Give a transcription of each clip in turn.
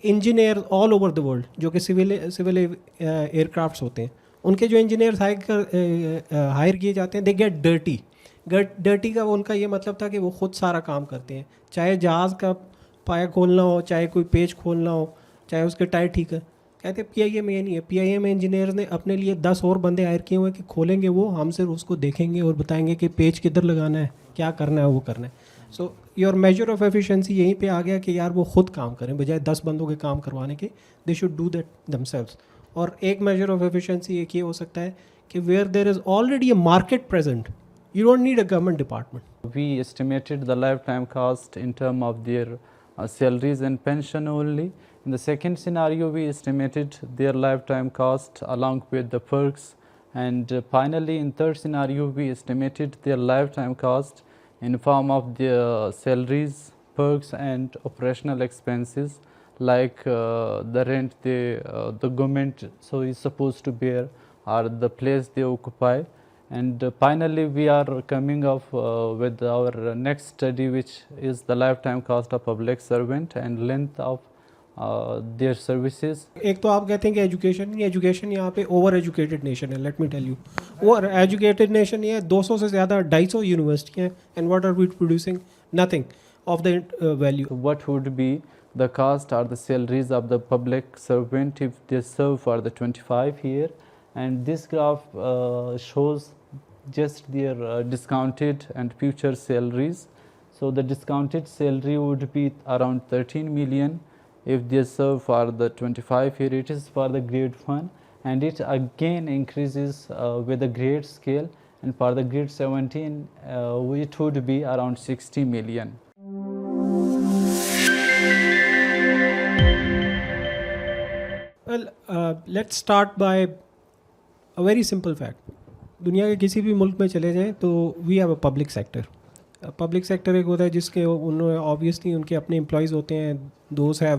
Engineer all over the world جو کہ civil year crafts ہوتے ہیں, ان کے جو انجینئرس ہائر کیے جاتے ہیں, دے گیٹ ڈرٹی. ڈرٹی کا ان کا یہ مطلب تھا کہ وہ خود سارا کام کرتے ہیں, چاہے جہاز کا پایا کھولنا ہو, چاہے کوئی پیچ کھولنا ہو, چاہے اس کے ٹائر ٹھیک ہے. کہتے ہیں پی آئی اے میں یہ نہیں ہے, پی آئی اے میں انجینئرز نے اپنے لیے 10 اور بندے ہائر کیے ہوئے کہ کھولیں گے وہ, ہم صرف اس کو دیکھیں گے اور بتائیں گے کہ پیچ کدھر لگانا ہے, کیا کرنا ہے, وہ کرنا ہے. So your measure of efficiency یہیں پہ آ گیا کہ یار وہ خود کام کریں بجائے 10 بندوں کے کام کروانے کے. They should do that them selves. اور ایک میجر آف ایفیشینسی ایک یہ ہو سکتا ہے کہ where there is already a market present, you don't need a government department. We estimated the lifetime cost in terms of their salaries and pension only. In the second scenario, we estimated their lifetime cost along with the perks. And finally, in third scenario, we estimated their lifetime cost in form of their salaries, perks and operational expenses like the rent the government so is supposed to bear or the place they occupy. And finally, we are coming up with our next study, which is the lifetime cost of public servant and length of their services. ایک تو آپ کہتے ہیں کہ education یہاں پہ over educated nation ہے. Let me tell you, over educated nation یہ ہے, 200 سے زیادہ 250 یونیورسٹی ہیں, and what are we producing, nothing of the value. What would be the cost or the salaries of the public servant if they serve for the 25 year? And this graph shows just their discounted and future salaries. So the discounted salary would be around 13 million if they serve for the 25 year. It is for the grade 1 and it again increases with the grade scale, and for the grade 17 it would be around 60 million. Well, let's start by a very simple fact. دنیا کے کسی بھی ملک میں چلے جائیں تو we have a public sector. Public sector ایک ہوتا ہے جس کے انہوں آبویسلی ان کے اپنے امپلائیز ہوتے ہیں, those have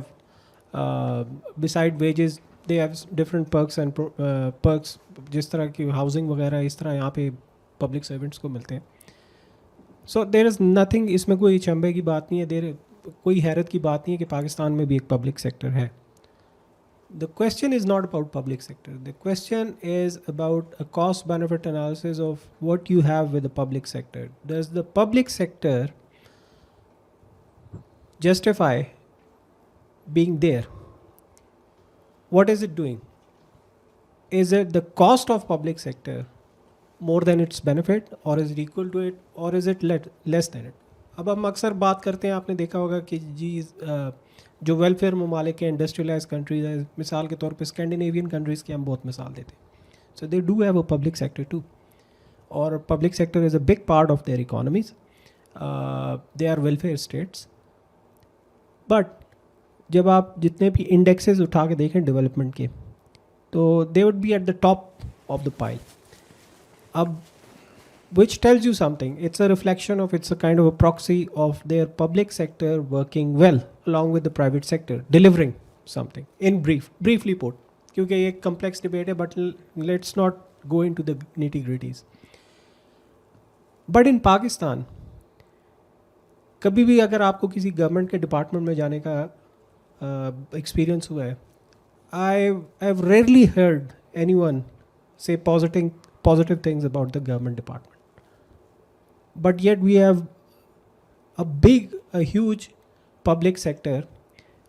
beside wages they have different perks and perks, جس طرح کی ہاؤسنگ وغیرہ اس طرح یہاں پہ پبلک سروینٹس کو ملتے ہیں. سو دیر از نتھنگ, اس میں کوئی چمبے کی بات نہیں ہے, کوئی حیرت کی بات نہیں ہے کہ پاکستان میں بھی ایک پبلک سیکٹر ہے. The question is not about public sector. The question is about a cost-benefit analysis of what you have with the public sector. Does the public sector justify being there? What is it doing? Is it the cost of public sector more than its benefit, or is it equal to it, or is it less than it? اب ہم اکثر بات کرتے ہیں, آپ نے دیکھا ہوگا کہ جی جو ویلفیئر ممالک ہیں, انڈسٹریلائز کنٹریز ہیں, مثال کے طور پہ اسکینڈینیوین کنٹریز کی ہم بہت مثال دیتے ہیں. So they do have a public sector too, اور public sector is a big part of their economies. They are welfare states. But جب آپ جتنے بھی انڈیکسز اٹھا کے دیکھیں ڈیولپمنٹ کے, تو they would be at the top of the pile. اب which tells you something. It's a reflection of, it's a kind of a proxy of their public sector working well along with the private sector, delivering something. In briefly put, kyunki ye ek complex debate hai, but let's not go into the nitty gritties. But in Pakistan, kabhi bhi agar aapko kisi government ke department mein jane ka experience hua hai, I've rarely heard anyone say positive things about the government department. But yet we have a huge public sector.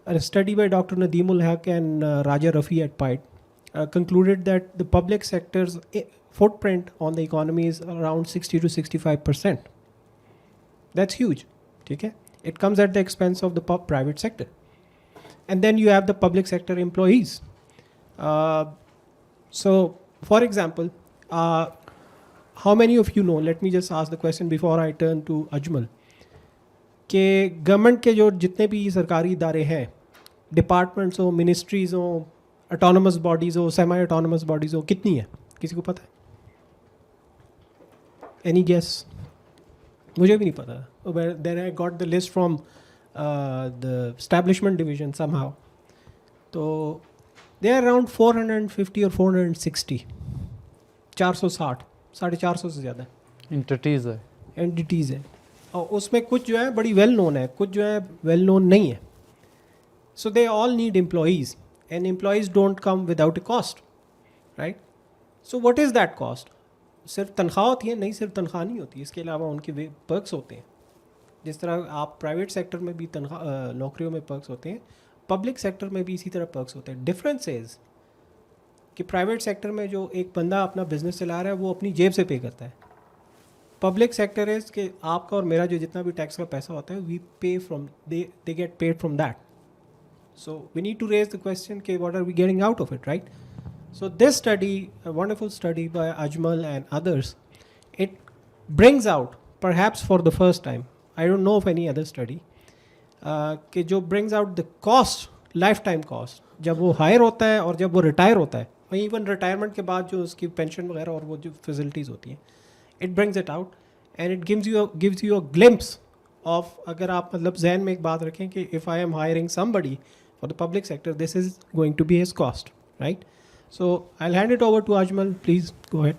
A study by Dr. Nadeemul Haq and Raja Rafi at PIDE concluded that the public sector's footprint on the economy is around 60 to 65%. That's huge. Okay? It comes at the expense of the private sector. And then you have the public sector employees. So, for example, how many of you know, let me just ask the question before I turn to Ajmal, کہ government کے جو جتنے بھی سرکاری ادارے ہیں, departments ہوں, ministries ہوں, اٹانومس باڈیز ہوں, سیمی اٹانومس باڈیز ہوں, کتنی ہیں؟ کسی کو پتہ ہے؟ Any guess? مجھے بھی نہیں پتہ. Then I got the list from the establishment division somehow. تو دے آر اراؤنڈ 450 اور 460, 460, 450 سے زیادہ اینٹیٹیز ہیں. اور اس میں کچھ جو ہے بڑی ویل نون ہے, کچھ جو ہے ویل نون نہیں ہے. So they all need employees, and employees don't come without a cost, right? So what is that cost? सिर्फ तनख्वाह होती है? नहीं, सिर्फ तनख्वाह नहीं होती, इसके अलावा उनके पर्क्स होते हैं. जिस तरह आप प्राइवेट सेक्टर में भी तनख्वाह नौकरियों में पर्क्स होते हैं, पब्लिक सेक्टर में भी इसी तरह पर्क्स होते हैं. डिफरेंस इज़ कि प्राइवेट सेक्टर में जो एक बंदा अपना बिजनेस चला रहा है वो अपनी जेब से पे करता है. पब्लिक सेक्टर इज़ कि आपका और मेरा जो जितना भी टैक्स का पैसा होता है, वी पे from they get paid from that. So we need to raise the question, okay, what are we getting out of it, right? So this study, a wonderful study by Ajmal and others, it brings out, perhaps for the first time, I don't know of any other study, कि जो brings out the cost, lifetime cost, जब वो higher होता है और जब वो retire होता है, और इवन रिटायरमेंट के बाद जो उसकी पेंशन वगैरह और वो जो फैसिलिटीज़ होती हैं, it brings it out and it gives you a glimpse of, अगर आप मतलब जहन में एक बात रखें कि if I am hiring somebody for the public sector, this is going to be his cost, right? So I'll hand it over to Ajmal. Please go ahead.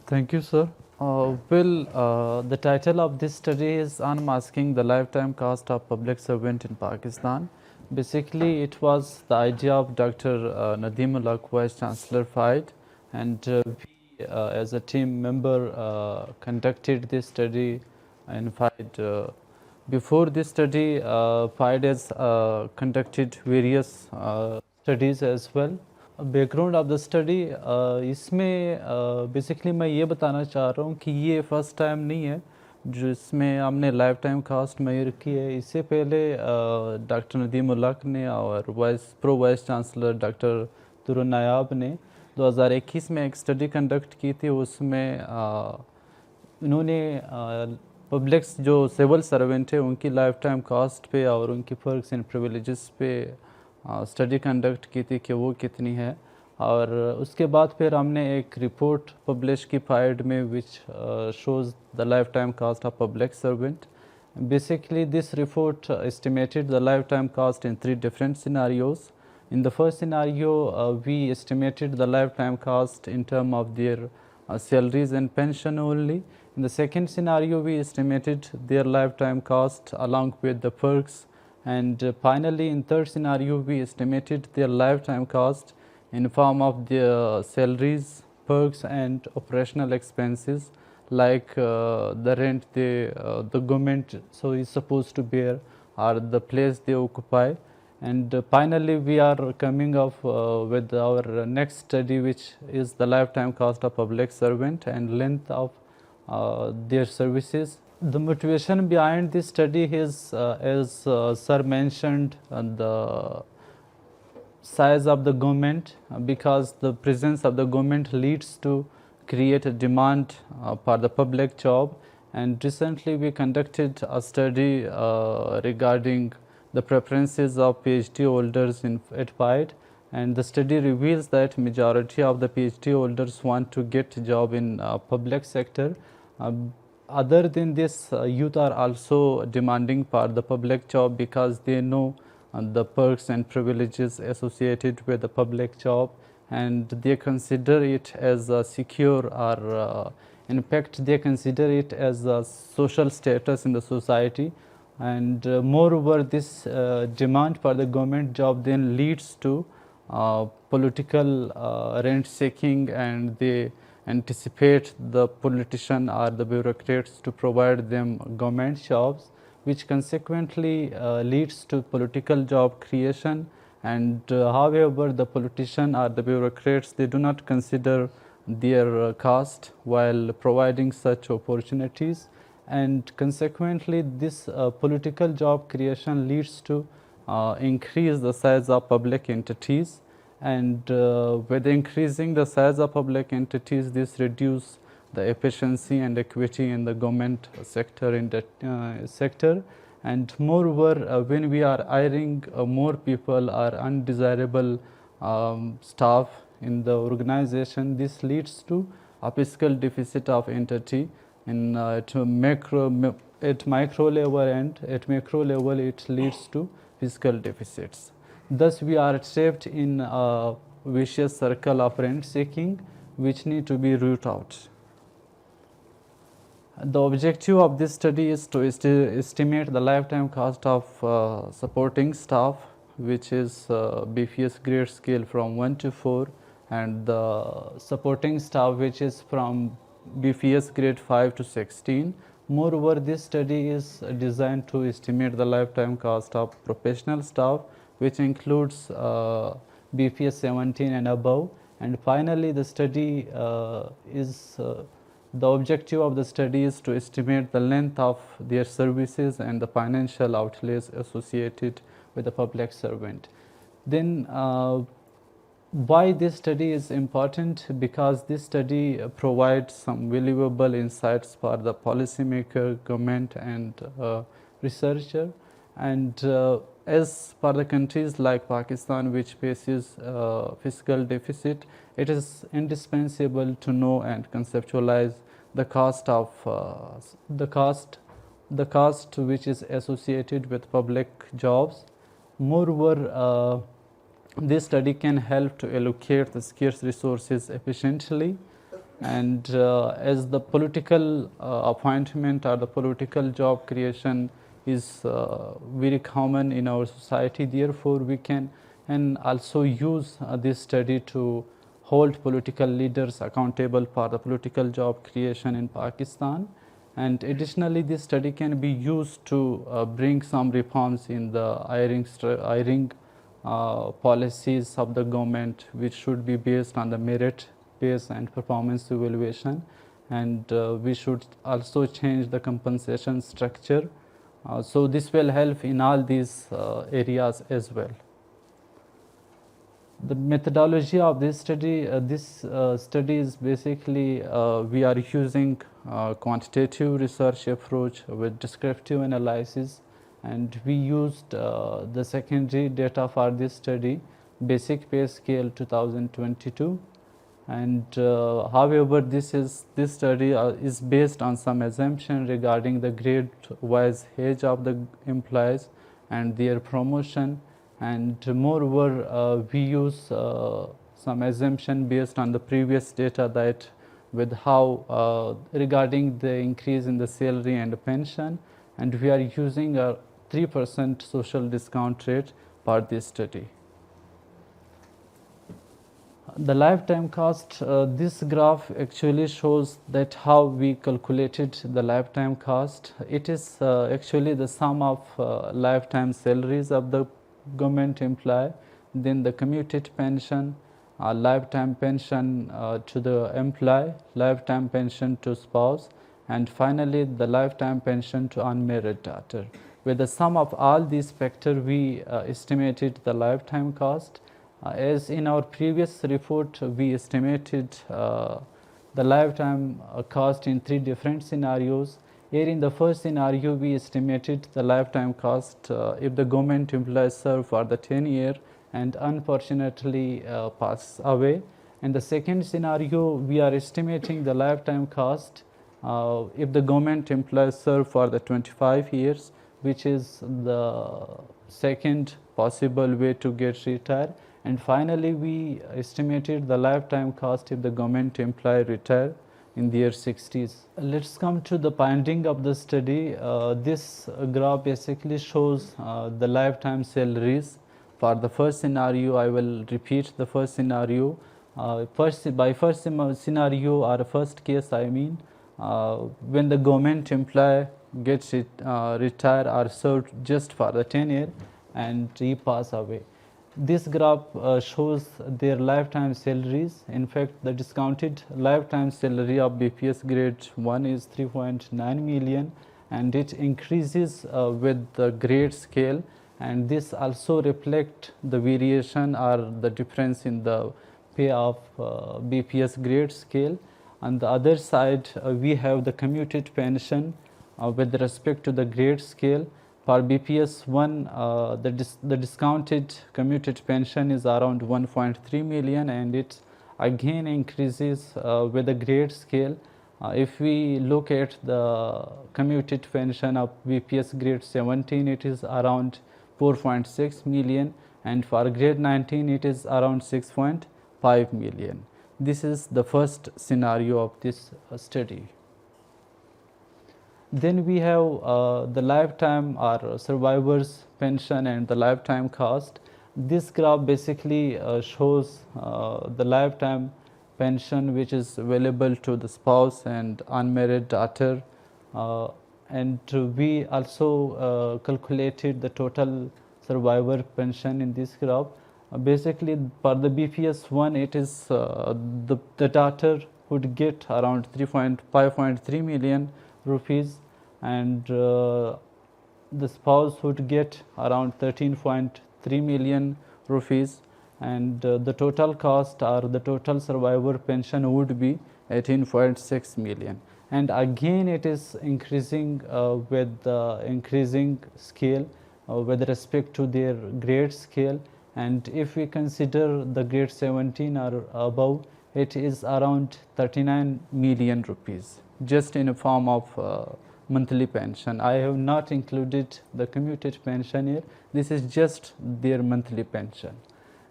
Thank you, sir. The title of this study is Unmasking the Lifetime Cost of Public Servant in Pakistan. Basically, it was the idea of Dr. Nadeemullah, Vice Chancellor PIDE, and we as a team member conducted this study in PIDE. Before this study, PIDE has conducted various studies as well. Background of the study, इसमें basically मैं ये बताना चाह रहा हूँ कि ये first time नहीं है जिसमें हमने लाइफ टाइम कास्ट मेजर की है. इससे पहले डॉक्टर नदीमुल्लाह ने और वाइस चांसलर डॉक्टर तुरुन नायाब ने 2021 में एक स्टडी कंडक्ट की थी. उसमें इन्होंने पब्लिक्स जो सिविल सर्वेंट है उनकी लाइफ टाइम कास्ट पे और उनकी पर्क्स एंड प्रिविलेजेस पे स्टडी कंडक्ट की थी कि वो कितनी है. और उसके बाद फिर हमने एक रिपोर्ट पब्लिश की PIDE में which shows the life time cost of public servant. Basically, this report estimated the lifetime cost in 3 different scenarios. In the first scenario, we estimated the lifetime cost in terms of their salaries and pension only. In the second scenario, we estimated their lifetime cost along with the perks. And finally, in third scenario, we estimated their lifetime cost in form of their salaries, perks, and operational expenses like the rent the government is supposed to bear or the place they occupy. And finally, we are coming up with our next study, which is the lifetime cost of public servant and length of their services. The motivation behind this study is, as sir mentioned, the size of the government, because the presence of the government leads to create a demand for the public job. And recently we conducted a study regarding the preferences of PhD holders at PIDE, and the study reveals that majority of the PhD holders want to get a job in public sector. Other than this, youth are also demanding for the public job because they know the perks and privileges associated with the public job, and they consider it as a secure or in fact they consider it as a social status in the society. And moreover, this demand for the government job then leads to political rent seeking, and they anticipate the politician or the bureaucrats to provide them government jobs, which consequently leads to political job creation. And however, the politician or the bureaucrats, they do not consider their caste while providing such opportunities, and consequently this political job creation leads to increase the size of public entities. And with increasing the size of public entities, this reduce the efficiency and equity in the government sector in that sector. And moreover, when we are hiring more people or undesirable staff in the organization, this leads to a fiscal deficit of entity in at micro level, and at macro level it leads to fiscal deficits. Thus, we are trapped in a vicious circle of rent seeking, which need to be rooted out. The objective of this study is to estimate the lifetime cost of supporting staff which is BPS grade scale from 1 to 4, and the supporting staff, which is from BPS grade 5 to 16. Moreover, this study is designed to estimate the lifetime cost of professional staff, which includes BPS 17 and above. And finally, the study the objective of the study is to estimate the length of their services and the financial outlays associated with the public servant. Then why this study is important? Because this study provides some valuable insights for the policymaker, government, and researcher. And as per the countries like Pakistan, which faces fiscal deficit, it is indispensable to know and conceptualize the cost of the cost which is associated with public jobs. Moreover, this study can help to allocate the scarce resources efficiently, and as the political appointment or the political job creation is very common in our society, therefore we can and also use this study to hold political leaders accountable for the political job creation in Pakistan. And additionally, this study can be used to bring some reforms in the hiring policies of the government, which should be based on the merit based and performance evaluation, and we should also change the compensation structure. So this will help in all these areas as well. The methodology of this study, study is basically we are using quantitative research approach with descriptive analysis, and we used the secondary data for this study, basic pay scale 2022. And however, this study is based on some assumption regarding the grade wise age of the employees and their promotion. And moreover, we use some assumption based on the previous data, that with how regarding the increase in the salary and the pension, and we are using a 3% social discount rate for this study. The lifetime cost, this graph actually shows that how we calculated the lifetime cost. It is actually the sum of lifetime salaries of the government employee, then the commuted pension, lifetime pension to the employee, lifetime pension to spouse, and finally the lifetime pension to unmarried daughter. With the sum of all these factors, we estimated the lifetime cost. As in our previous report, we estimated the lifetime cost in 3 different scenarios. Here in the first scenario, we estimated the lifetime cost if the government employees serve for the 10 years and unfortunately pass away. In the second scenario, we are estimating the lifetime cost if the government employees serve for the 25 years, which is the second possible way to get retired. And finally, we estimated the lifetime cost if the government employee retire in their 60s. Let's come to the finding of the study. This graph basically shows the lifetime salaries. For the first scenario, I will repeat the first scenario. First scenario or first case, I mean, when the government employee gets retired or served just for the 10 years and he pass away. This graph shows their lifetime salaries. In fact, the discounted lifetime salary of BPS grade 1 is 3.9 million, and it increases with the grade scale, and this also reflects the variation or the difference in the pay of BPS grade scale. On the other side, we have the commuted pension with respect to the grade scale. For BPS 1, the discounted commuted pension is around 1.3 million, and it again increases with the grade scale. If we look at the commuted pension of BPS grade 17, it is around 4.6 million, and for grade 19 it is around 6.5 million. This is the first scenario of this study. Then we have the lifetime or survivors pension and the lifetime cost. This graph basically shows the lifetime pension which is available to the spouse and unmarried daughter, and we also calculated the total survivor pension in this graph. Basically for the BPS 1 it is the daughter would get around 5.3 million rupees, and the spouse would get around 13.3 million rupees, and the total cost or the total survivor pension would be 18.6 million. And again it is increasing with the increasing scale with respect to their grade scale, and if we consider the grade 17 or above, it is around 39 million rupees just in a form of monthly pension. I have not included the commuted pension here. This is just their monthly pension.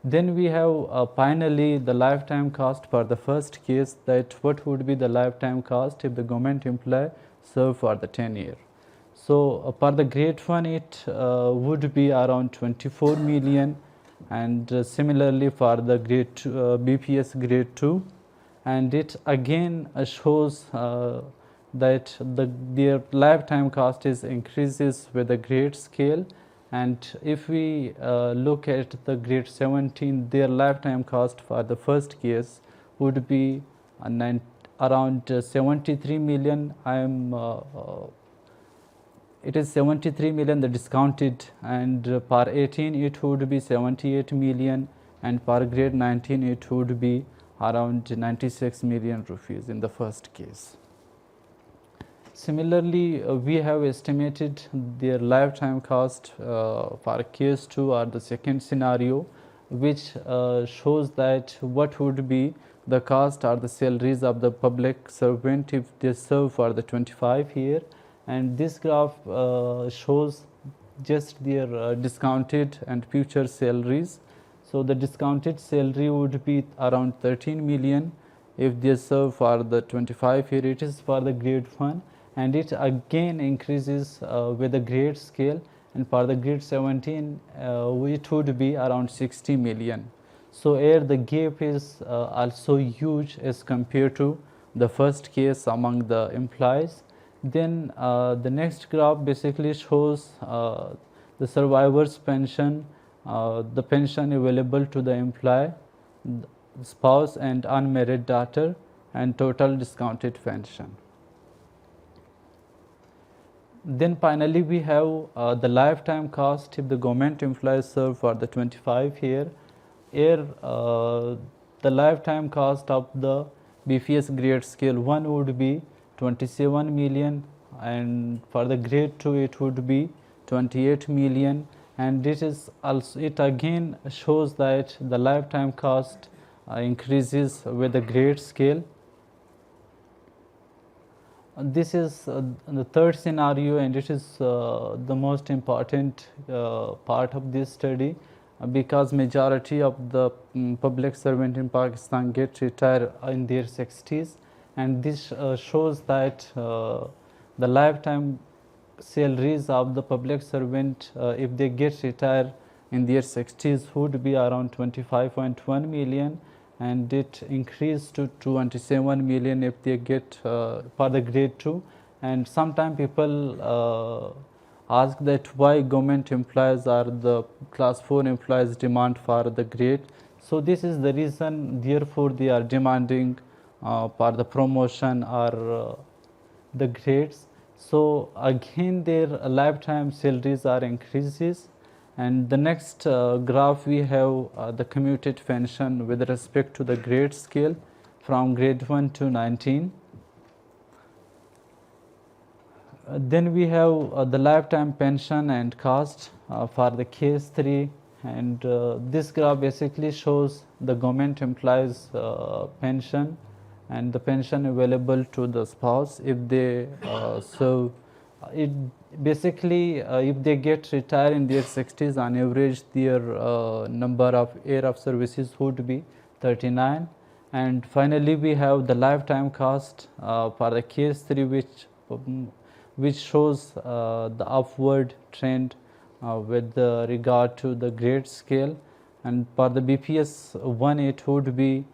Then we have finally the lifetime cost for the first case, that what would be the lifetime cost if the government employee serve for the 10 year. So for the grade 1 it would be around 24 million, and similarly for the grade BPS grade 2, and it again shows that their lifetime cost is increases with the grade scale. And if we look at the grade 17, their lifetime cost for the first case would be around 73 million. It is 73 million the discounted, and per 18 it would be 78 million, and per grade 19 it would be around 96 million rupees in the first case. Similarly, we have estimated their lifetime cost for case 2 or the second scenario, which shows that what would be the cost or the salaries of the public servant if they serve for the 25 year. And this graph shows just their discounted and future salaries. So the discounted salary would be around 13 million if they serve for the 25 year. It is for the grade 1, and it again increases with the grade scale, and for the grade 17 it would be around 60 million. So here the gap is also huge as compared to the first case among the employees. Then the next graph basically shows the survivor's pension, the pension available to the employee, spouse and unmarried daughter, and total discounted pension. Then finally we have the lifetime cost if the government employees serve for the 25 year. Here the lifetime cost of the BPS grade scale 1 would be 27 million, and for the grade 2 it would be 28 million, and it is also, it again shows that the lifetime cost increases with the grade scale. This is the third scenario, and it is the most important part of this study, because majority of the public servant in Pakistan get retired in their 60s, and this shows that the lifetime salaries of the public servant if they get retired in their 60s would be around 25.1 million, and it increased to 27 million if they get for the grade 2. And sometimes people ask that why government employees or the class 4 employees demand for the grade. So this is the reason, therefore they are demanding for the promotion or the grades. So again their lifetime salaries are increases. And the next graph we have the commuted pension with respect to the grade scale from grade 1 to 19. Then we have the lifetime pension and cost for the case 3, and this graph basically shows the government employees pension and the pension available to the spouse if they serve. It basically if they get retired in their 60s, on average their number of year of services would be 39. And finally we have the lifetime cost for the case 3, which shows the upward trend with regard to the grade scale. and for the BPS 1 it would be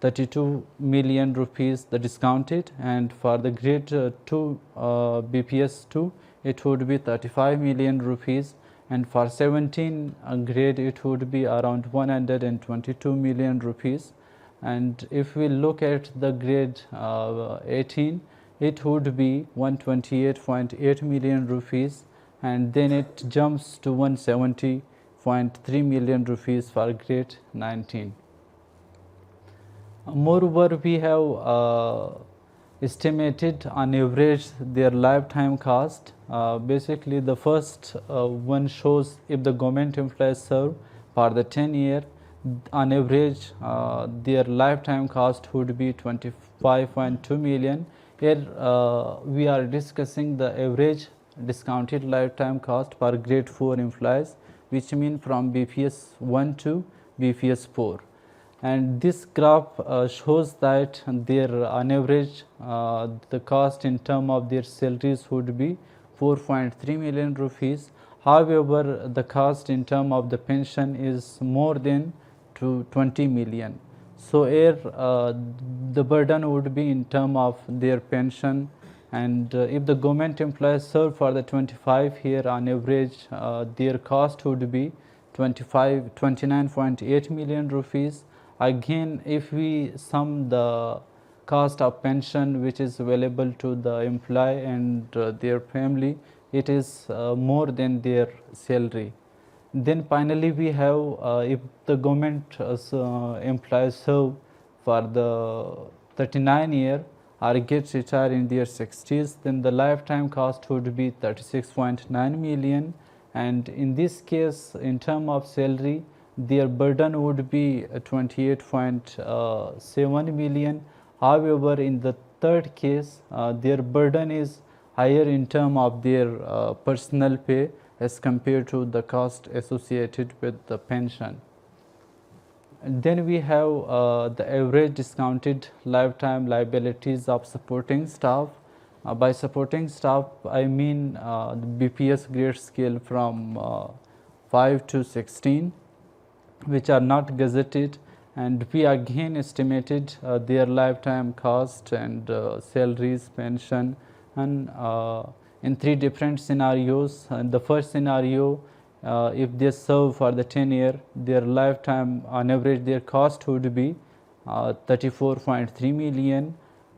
32 million rupees the discounted, and for the grade 2 BPS 2 it would be 35 million rupees, and for 17 grade it would be around 122 million rupees. And if we look at the grade 18, it would be 128.8 million rupees, and then it jumps to 170.3 million rupees for grade 19. Moreover, we have estimated on average their lifetime cost. Basically, the first one shows if the government employees serve for the 10-year, on average their lifetime cost would be 25.2 million. Here we are discussing the average discounted lifetime cost for grade 4 employees, which mean from BPS 1 to BPS 4. And this graph shows that their on average the cost in term of their salaries would be 4.3 million rupees. However, the cost in term of the pension is more than 20 million. So here the burden would be in term of their pension, and if the government employees serve for the 25 year, on average their cost would be 29.8 million rupees. Again, if we sum the cost of pension which is available to the employee and their family, it is more than their salary. Then finally we have if the government employees serve for the 39 year or gets retired in their 60s, then the lifetime cost would be 36.9 million, and in this case in term of salary their burden would be 28.7 million. However, in the third case their burden is higher in term of their personal pay as compared to the cost associated with the pension. And then we have the average discounted lifetime liabilities of supporting staff. By supporting staff, I mean the BPS grade scale from 5 to 16, which are not gazetted, and we again estimated their lifetime cost and salaries, pension, and in 3 different scenarios. In the first scenario, if they serve for the 10 year, their lifetime on average their cost would be 34.3 million,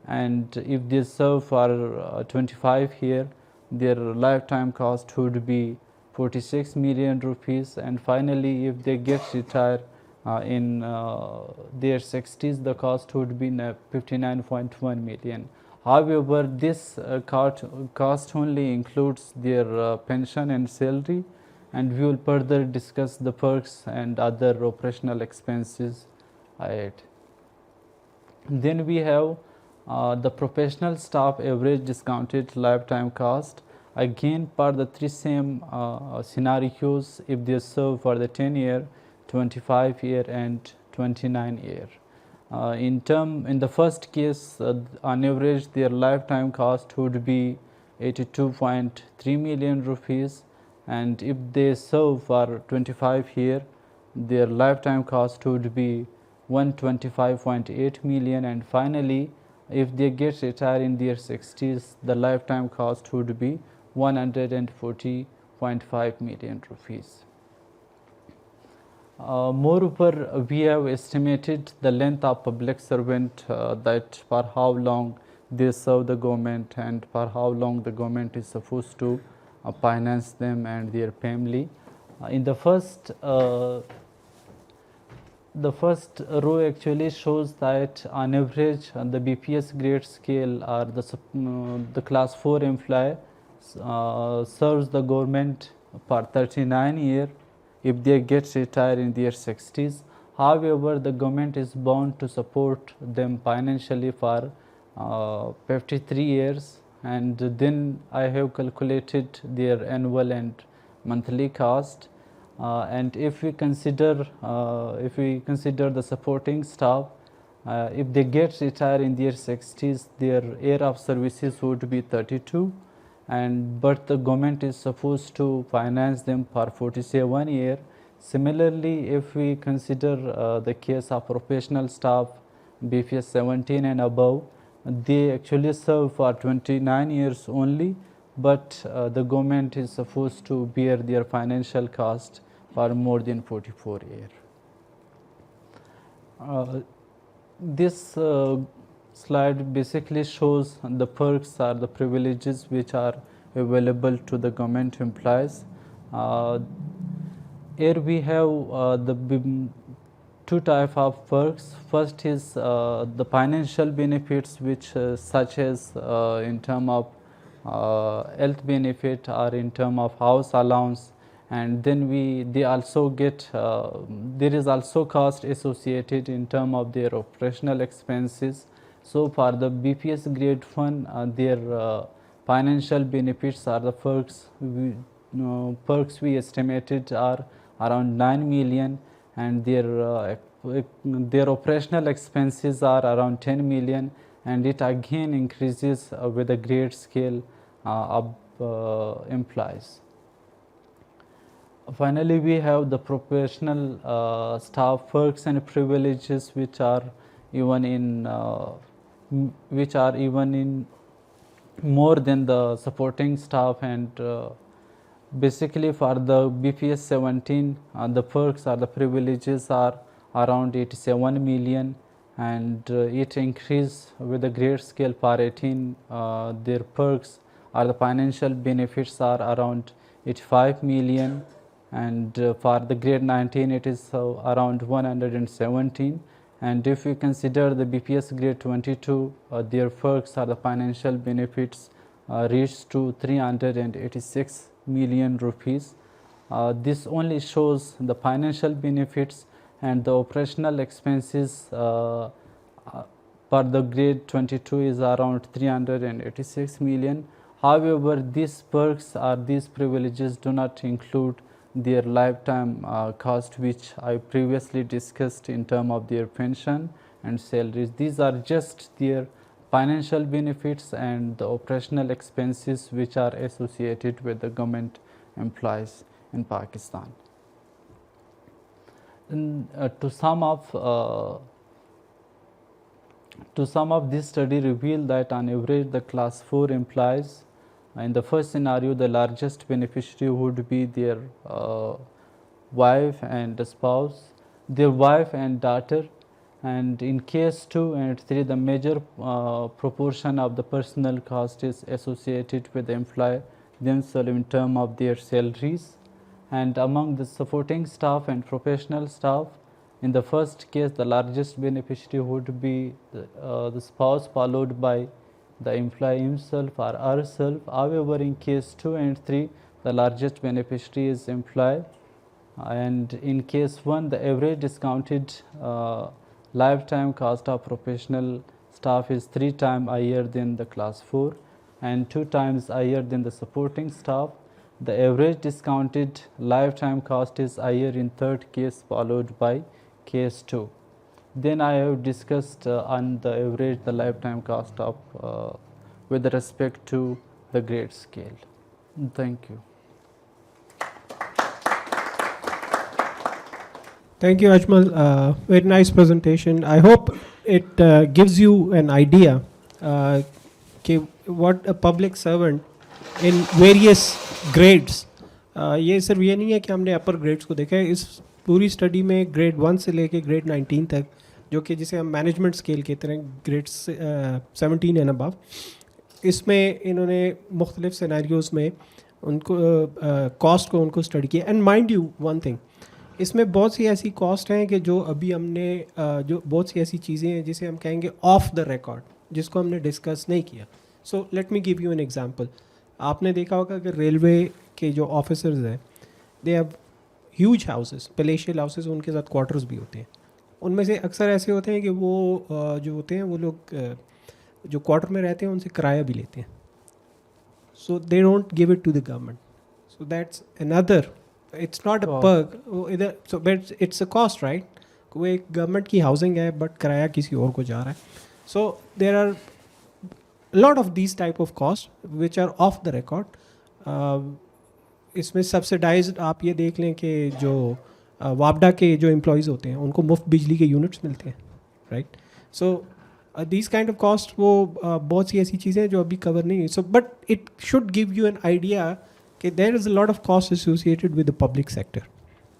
and if they serve for 25 year, their lifetime cost would be 46 million rupees, and finally if they get retired in their 60s, the cost would be 59.1 million. However, this cost only includes their pension and salary, and we will further discuss the perks and other operational expenses ahead. Then we have the professional staff average discounted lifetime cost. Again, for the 3 same scenarios, if they serve for the 10 year, 25 year and 29 year. In the first case, on average their lifetime cost would be 82.3 million rupees, and if they serve for 25 year, their lifetime cost would be 125.8 million, and finally if they get retired in their 60s, the lifetime cost would be 140.5 million rupees. Moreover, we have estimated the length of public servant, that for how long they serve the government and for how long the government is supposed to finance them and their family. In the first row actually shows that on average the BPS grade scale or the class 4 employee serves the government for 39 years if they get retired in their 60s. However, the government is bound to support them financially for 53 years, and then I have calculated their annual and monthly cost. And if we consider the supporting staff, if they get retired in their 60s, their year of services would be 32, but the government is supposed to finance them for 47 years. Similarly, if we consider the case of professional staff, BPS 17 and above, they actually serve for 29 years only, but the government is supposed to bear their financial cost for more than 44 years. This slide basically shows the perks or the privileges which are available to the government employees. Here we have two type of perks. First is the financial benefits, which such as in term of health benefit or in term of house allowance, and then they also get there is also cost associated in term of their operational expenses. So for the BPS grade 1, their financial benefits are the perks we estimated are around 9 million, and their operational expenses are around 10 million, and it again increases with the grade scale of employees. Finally, we have the professional staff perks and privileges, which are even in more than the supporting staff, and basically for the BPS 17, the perks or the privileges are around 87 million, and it increased with the grade scale for 18. Their perks or the financial benefits are around 85 million, and for the grade 19 it is around 117. And if we consider the BPS grade 22, their perks or the financial benefits reached to 386 million rupees. This only shows the financial benefits, and the operational expenses for the grade 22 is around 386 million. However, these perks or these privileges do not include their lifetime cost, which I previously discussed in terms of their pension and salaries. These are just their financial benefits and the operational expenses which are associated with the government employees in Pakistan. And, to sum up, this study revealed that on average the class 4 employees, in the first scenario, the largest beneficiary would be their wife and spouse, their wife and daughter, and in case 2 and 3, the major proportion of the personal cost is associated with the employee themselves in terms of their salaries. And among the supporting staff and professional staff, in the first case, the largest beneficiary would be the spouse, followed by the employee himself or herself. However, in case 2 and 3, the largest beneficiary is employee, and in case 1, the average discounted lifetime cost of professional staff is 3 times higher than the class 4 and 2 times higher than the supporting staff. The average discounted lifetime cost is higher in third case, followed by case 2. Then I have discussed on the average the lifetime cost of with respect to the grade scale. Thank you. Thank you, Ajmal. Very nice presentation. I hope it gives you an idea what a public servant in various grades. ये सिर्फ ये नहीं है कि हमने अपर grades को देखा है, इस पूरी स्टडी में ग्रेड 1 से लेके ग्रेड 19 तक, जो कि जिसे हम मैनेजमेंट स्केल कहते हैं, ग्रेड्स 17 एंड अबव, इसमें इन्होंने मुख्तलिफ सिनेरियोज़ में उनको कॉस्ट को उनको स्टडी किया. And mind you one thing, इसमें बहुत सी ऐसी कॉस्ट हैं कि जो अभी हमने जो बहुत सी ऐसी चीज़ें हैं जिसे हम कहेंगे ऑफ द रिकॉर्ड, जिसको हमने डिस्कस नहीं किया. So let me give you an example. आपने देखा होगा कि रेलवे के जो ऑफिसर्स हैं, they have huge houses, palatial houses, उनके साथ क्वार्टर्स भी होते हैं. उनमें से अक्सर ऐसे होते हैं कि वो जो होते हैं वो लोग जो क्वार्टर में रहते हैं उनसे किराया भी लेते हैं. So they don't give it to the government. So that's another, it's not a perk इधर, so but it's a cost, right. वो एक गवर्नमेंट की हाउसिंग है बट किराया किसी और को जा रहा है. So there are lot of these type of cost which are off the record. इसमें सब्सिडाइज्ड आप ये देख लें कि जो वापडा के जो एम्प्लॉयज़ होते हैं उनको मुफ्त बिजली के यूनिट्स मिलते हैं, right. So these kind of cost वो बहुत सी ऐसी चीज़ें हैं जो अभी कवर नहीं है. So but it should give you an idea कि there is a lot of cost associated with the public sector,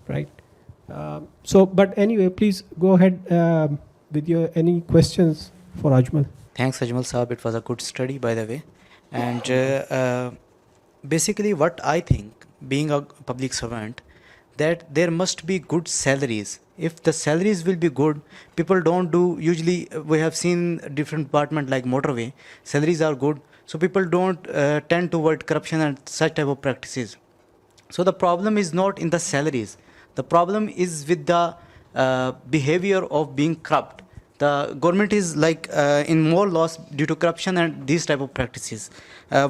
right. So but anyway, please go ahead with your any questions for Ajmal. Thanks, Ajmal Saab. It was a good study, by the way. And basically, what I think, being a public servant, that there must be good salaries. If the salaries will be good, people don't do. Usually, we have seen different department like motorway. Salaries are good, so people don't tend toward corruption and such type of practices. So the problem is not in the salaries. The problem is with the behavior of being corrupt. The government is like in more loss due to corruption and these type of practices.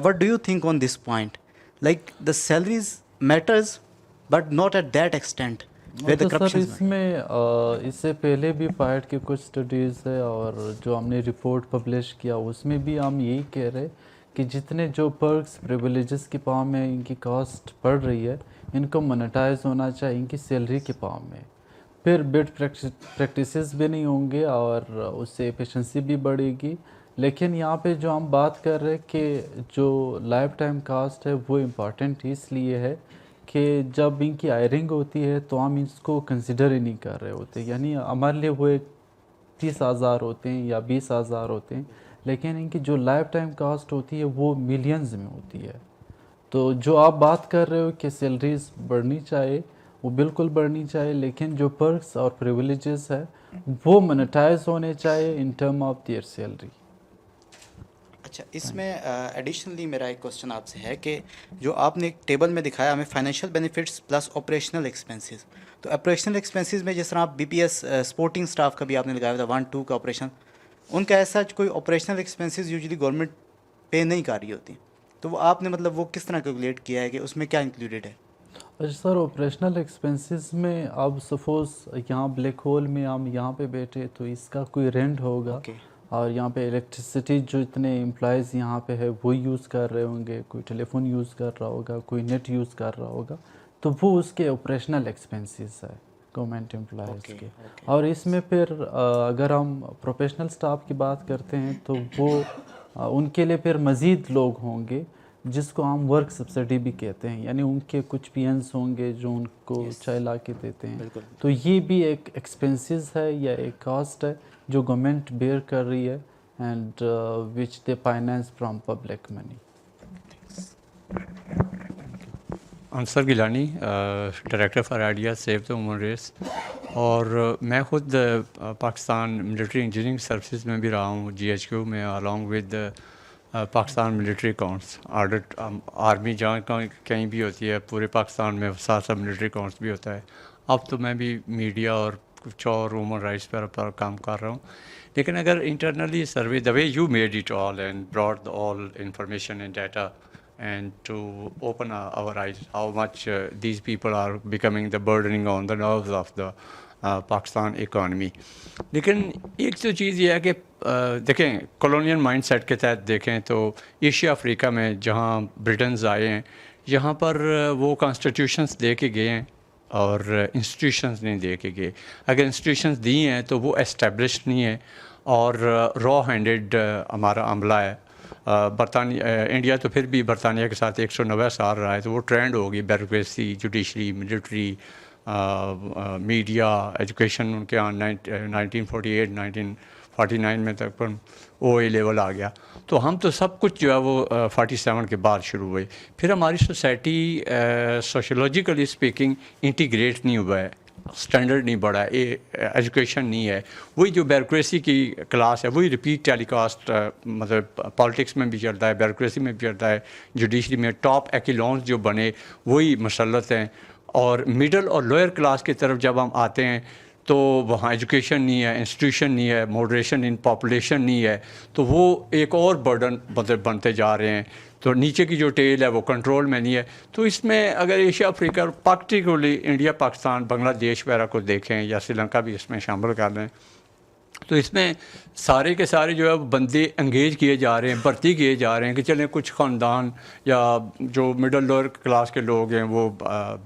What do you think on this point? Like the salaries matters, but not at that extent where the corruption is. इसमें इससे पहले भी pied के कुछ studies है और जो हमने रिपोर्ट पब्लिश किया उसमें भी हम यही कह रहे कि जितने जो पर्क्स प्रिविलेजेस के पाँव में इनकी कॉस्ट बढ़ रही है इनको मोनेटाइज होना चाहिए इनकी सैलरी के पाँव में, फिर बेड प्रैक्टिसेस भी नहीं होंगे और उससे एफिशिएंसी भी बढ़ेगी. लेकिन यहाँ पे जो हम बात कर रहे हैं कि जो लाइफ टाइम कास्ट है वो इम्पॉर्टेंट इसलिए है कि जब इनकी हायरिंग होती है तो हम इसको कंसिडर ही नहीं कर रहे होते. यानी हमारे लिए वो 30,000 होते हैं या 20,000 होते हैं, लेकिन इनकी जो लाइफ टाइम कास्ट होती है वो मिलियंस में होती है. तो जो आप बात कर रहे हो कि सैलरीज बढ़नी चाहिए वो बिल्कुल बढ़नी चाहिए, लेकिन जो पर्क्स और प्रिविलेजेस है वो मोनेटाइज होने चाहिए in term of their salary. अच्छा, इसमें एडिशनली मेरा एक क्वेश्चन आपसे है कि जो आपने एक टेबल में दिखाया हमें financial benefits plus operational expenses, तो ऑपरेशनल एक्सपेंसेस में जिस तरह आप बीपीएस स्पोर्टिंग स्टाफ का भी आपने लगाया था 1-2 का ऑपरेशन, उनका ऐसा कोई ऑपरेशनल एक्सपेंसेस यूजुअली गवर्नमेंट पे नहीं कर रही होती, तो वो आपने मतलब वो किस तरह कैलकुलेट किया है कि उसमें क्या इंक्लूडेड है? अच्छा सर, ऑपरेशनल एक्सपेंसेस में अब सपोज यहाँ ब्लैक होल में हम यहाँ पे बैठे तो इसका कोई रेंट होगा और यहाँ पे इलेक्ट्रिसिटी जो इतने एम्प्लॉयज़ यहाँ पे है वो यूज़ कर रहे होंगे, कोई टेलीफोन यूज़ कर रहा होगा, कोई नेट यूज़ कर रहा होगा, तो वो उसके ऑपरेशनल एक्सपेंसेस है गवर्नमेंट एम्प्लॉयज़ के. और इसमें फिर अगर हम प्रोफेशनल स्टाफ की बात करते हैं तो वो उनके लिए फिर मज़ीद लोग होंगे जिसको हम वर्क सब्सिडी भी कहते हैं, यानी उनके कुछ पीएन्स होंगे जो उनको चाय ला के देते हैं. तो ये भी एक एक्सपेंसेस है या एक कास्ट है जो गवर्नमेंट बेयर कर रही है and which they finance from public money. Ansar Gilani, director for idea save the human race, और मैं ख़ुद पाकिस्तान मिलिट्री इंजीनियरिंग सर्विसेज में भी रहा हूँ GHQ में, along with Pakistan military accounts. Audit army जहाँ कहीं भी होती है पूरे पाकिस्तान में साथ साथ मिलिट्री अकाउंट्स भी होता है. अब तो मैं भी मीडिया और कुछ और ह्यूमन राइट्स पर काम कर रहा हूँ. लेकिन अगर internally survey the way you made it all and brought all information and data and to open our eyes how much these people are becoming the burdening on the nerves of the Pakistan economy. लेकिन एक तो चीज़ ये है कि देखें colonial mindset के तहत देखें तो एशिया अफ्रीका में जहाँ ब्रिटन्स आए हैं यहाँ पर वो कॉन्स्टिट्यूशंस दे के गए हैं और इंस्टीट्यूशंस नहीं दे के गए. अगर इंस्टीट्यूशंस दी हैं तो वो एस्टेब्लिश नहीं है और रॉ हैंडेड हमारा अमला है. बरतानिया इंडिया तो फिर भी बरतानिया के साथ 190 साल रहा है, तो वो ट्रेंड होगी. Bureaucracy, judiciary, military, media, education उनके यहाँ 1948 1949 में तक पर OA लेवल आ गया. तो हम तो सब कुछ जो है वो 47 के बाद शुरू हुए. फिर हमारी सोसाइटी सोशोलॉजिकली स्पीकिंग इंटीग्रेट नहीं हुआ है, स्टैंडर्ड नहीं बढ़ा है, एजुकेशन नहीं है. वही जो ब्यूरोक्रेसी की क्लास है वही रिपीट टेलीकास्ट मतलब पॉलिटिक्स में भी चलता है, ब्यूरोक्रेसी में भी चलता है, जुडिशरी में टॉप एक्लॉन्स जो बने वही मसलत हैं. और मिडल और लोअर क्लास की तरफ जब हम आते हैं तो वहाँ एजुकेशन नहीं है, इंस्टीट्यूशन नहीं है, मॉडरेशन इन पॉपुलेशन नहीं है, तो वो एक और बर्डन मतलब बनते जा रहे हैं. तो नीचे की जो टेल है वो कंट्रोल में नहीं है. तो इसमें अगर Asia Africa particularly India, Pakistan, Bangladesh वगैरह को देखें या श्रीलंका भी इसमें शामिल कर लें تو اس میں سارے کے سارے جو ہے بندے انگیج کیے جا رہے ہیں, بھرتی کیے جا رہے ہیں کہ چلیں کچھ خاندان یا جو مڈل لوور کلاس کے لوگ ہیں وہ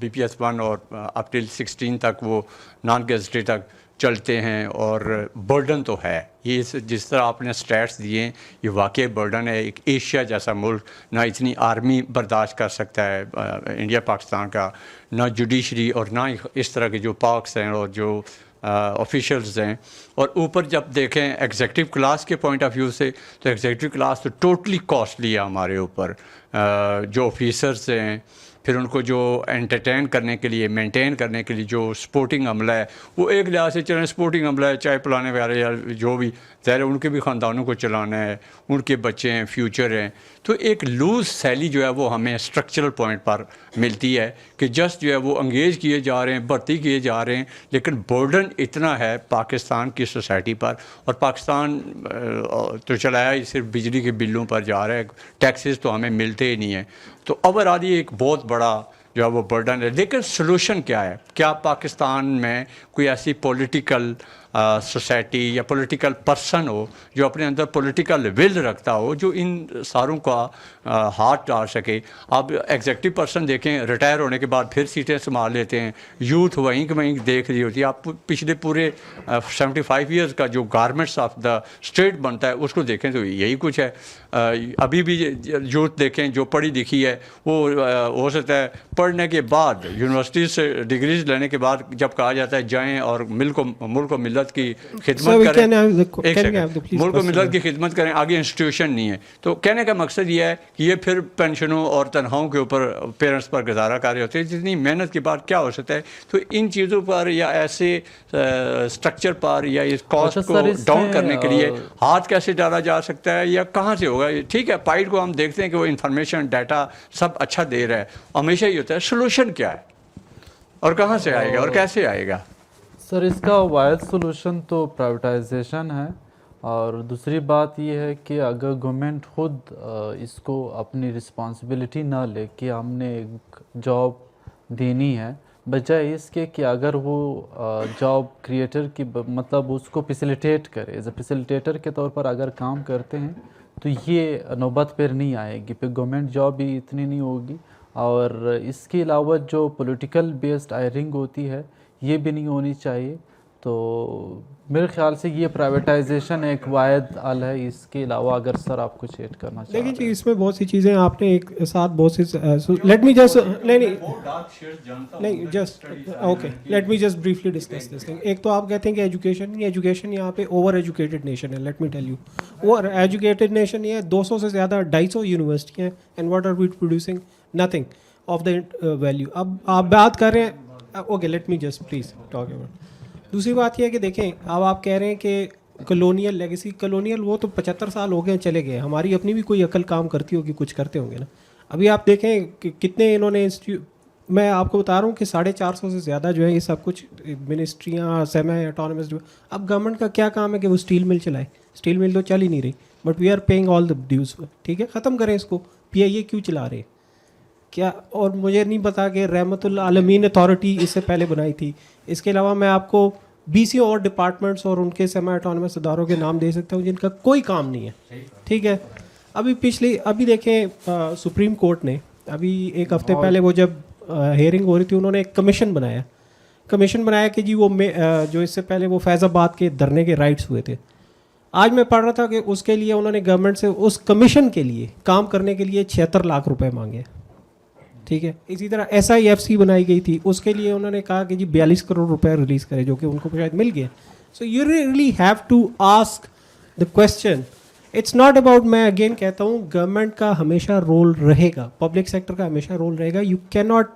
BPS 1 اور اپ ٹل 16 تک وہ نان گیزٹڈ تک چلتے ہیں. اور برڈن تو ہے یہ, جس طرح آپ نے اسٹیٹس دیے ہیں یہ واقعی برڈن ہے. ایک ایشیا جیسا ملک نہ اتنی آرمی برداشت کر سکتا ہے انڈیا پاکستان کا, نہ جوڈیشری اور نہ اس طرح کے جو پارکس ہیں اور جو آفیشلز ہیں. اور اوپر جب دیکھیں ایگزیکٹو کلاس کے پوائنٹ آف ویو سے تو ایگزیکٹو کلاس تو ٹوٹلی کاسٹلی ہے ہمارے اوپر. جو آفیسرز ہیں پھر ان کو جو انٹرٹین کرنے کے لیے, مینٹین کرنے کے لیے جو سپورٹنگ عملہ ہے وہ ایک لحاظ سے چلیں سپورٹنگ عملہ ہے, چائے پلانے والے یا جو بھی, ظاہر ہے ان کے بھی خاندانوں کو چلانا ہے, ان کے بچے ہیں, فیوچر ہیں. تو ایک لوز سیلی جو ہے وہ ہمیں اسٹرکچرل پوائنٹ پر ملتی ہے کہ جسٹ جو ہے وہ انگیج کیے جا رہے ہیں, بھرتی کیے جا رہے ہیں, لیکن برڈن اتنا ہے پاکستان کی سوسائٹی پر. اور پاکستان تو چلایا ہی صرف بجلی کے بلوں پر جا رہا ہے, ٹیکسز تو ہمیں ملتے ہی نہیں ہیں. تو اوورآل یہ ایک بہت بڑا جو ہے وہ برڈن ہے. لیکن سلوشن کیا ہے؟ کیا پاکستان میں کوئی ایسی پولیٹیکل سوسائٹی یا پولیٹیکل پرسن ہو جو اپنے اندر پولیٹیکل ول رکھتا ہو جو ان ساروں کا ہاتھ ڈال سکے؟ آپ ایگزیکٹو پرسن دیکھیں ریٹائر ہونے کے بعد پھر سیٹیں سنبھال لیتے ہیں, یوتھ وہیں کہ وہیں دیکھ رہی ہوتی ہے. آپ پچھلے پورے 75 ایئرز کا جو گارمنٹس آف دا اسٹیٹ بنتا ہے اس کو دیکھیں تو یہی کچھ ہے. ابھی بھی یوتھ دیکھیں جو پڑھی لکھی ہے وہ ہو سکتا ہے پڑھنے کے بعد یونیورسٹی سے ڈگریز لینے کے بعد جب کہا جاتا ہے جائیں اور ملک و ملت کی خدمت کریں, ملک و ملت کی خدمت کریں, آگے انسٹیٹیوشن نہیں ہے. تو کہنے کا مقصد یہ ہے کہ یہ پھر پینشنوں اور تنخواہوں کے اوپر پیرنٹس پر گزارا کر رہے ہوتے ہیں. جتنی محنت کے بعد کیا ہو سکتا ہے؟ تو ان چیزوں پر یا ایسے اسٹرکچر پر یا اس کاسٹ کو ڈاؤن کرنے کے لیے ہاتھ کیسے ڈالا جا سکتا ہے یا کہاں سے ہوگا؟ ٹھیک ہے پائڈ کو ہم دیکھتے ہیں کہ وہ انفارمیشن ڈیٹا سب اچھا دے رہا ہے, ہمیشہ ہی ہوتا ہے. سلوشن کیا ہے اور کہاں سے آئے گا اور کیسے آئے گا؟ سر اس کا واحد سلوشن تو پرائیویٹائزیشن ہے. اور دوسری بات یہ ہے کہ اگر گورنمنٹ خود اس کو اپنی رسپانسبلٹی نہ لے کہ ہم نے ایک جاب دینی ہے, بجائے اس کے کہ اگر وہ جاب کریٹر کی مطلب اس کو فیسیلیٹیٹ کرے, ایز اے فیسیلیٹیٹر کے طور پر اگر کام کرتے ہیں تو یہ نوبت پھر نہیں آئے گی, پھر گورنمنٹ جاب بھی اتنی نہیں ہوگی. اور اس کے علاوہ جو پولیٹیکل بیسڈ ہائرنگ ہوتی ہے یہ بھی نہیں ہونی چاہیے. تو میرے خیال سے یہ پرائیویٹائزیشن ایک واحد حل ہے. اس کے علاوہ اگر سر آپ کچھ ایڈ کرنا چاہیں. لیکن جی اس میں بہت سی چیزیں آپ نے ایک ساتھ بہت سی let me just let me just briefly discuss this thing. ایک تو آپ کہتے ہیں کہ ایجوکیشن یہاں پہ اوور ایجوکیٹڈ نیشن ہے. Let me tell you over educated nation یہ ہے, 200 سے زیادہ 250 یونیورسٹیاں ہیں, and what are we producing nothing of the value. اب آپ بات کر رہے ہیں, okay let me just please talk about. دوسری بات یہ ہے کہ دیکھیں اب آپ کہہ رہے ہیں کہ کلونیل لیگیسی, کلونیل وہ تو 75 سال ہو گئے چلے گئے, ہماری اپنی بھی کوئی عقل کام کرتی ہوگی, کچھ کرتے ہوں گے نا. ابھی آپ دیکھیں کہ کتنے انہوں نے میں آپ کو بتا رہا ہوں کہ 450 سے زیادہ جو ہے یہ سب کچھ منسٹریاں سیمی اٹانومس. اب گورنمنٹ کا کیا کام ہے کہ وہ اسٹیل مل چلائے؟ اسٹیل مل تو چل ہی نہیں رہی, but we are paying all the dues. ٹھیک ہے ختم کریں اس کو. PIA کیوں چلا رہے کیا؟ اور مجھے نہیں پتا کہ رحمت العالمین اتھارٹی اس سے پہلے بنائی تھی. اس کے علاوہ میں آپ کو 20 اور ڈپارٹمنٹس اور ان کے سیمی اٹانومس اداروں کے نام دے سکتا ہوں جن کا کوئی کام نہیں ہے. ٹھیک ہے ابھی دیکھیں سپریم کورٹ نے ابھی ایک ہفتے پہلے وہ جب ہیئرنگ ہو رہی تھی انہوں نے ایک کمیشن بنایا کہ جی وہ جو اس سے پہلے وہ فیض آباد کے دھرنے کے رائٹس ہوئے تھے. آج میں پڑھ رہا تھا کہ اس کے لیے انہوں نے گورنمنٹ سے اس کمیشن کے لیے کام کرنے کے لیے 76 لاکھ روپے مانگے. ٹھیک ہے. اسی طرح SIFC بنائی گئی تھی, اس کے لیے انہوں نے کہا کہ جی 42 کروڑ روپے ریلیز کرے, جو کہ ان کو شاید مل گیا. So you really have to ask the question. It's not about, میں اگین کہتا ہوں گورنمنٹ کا ہمیشا رول رہے گا, پبلک سیکٹر کا ہمیشہ رول رہے گا. یو کین ناٹ,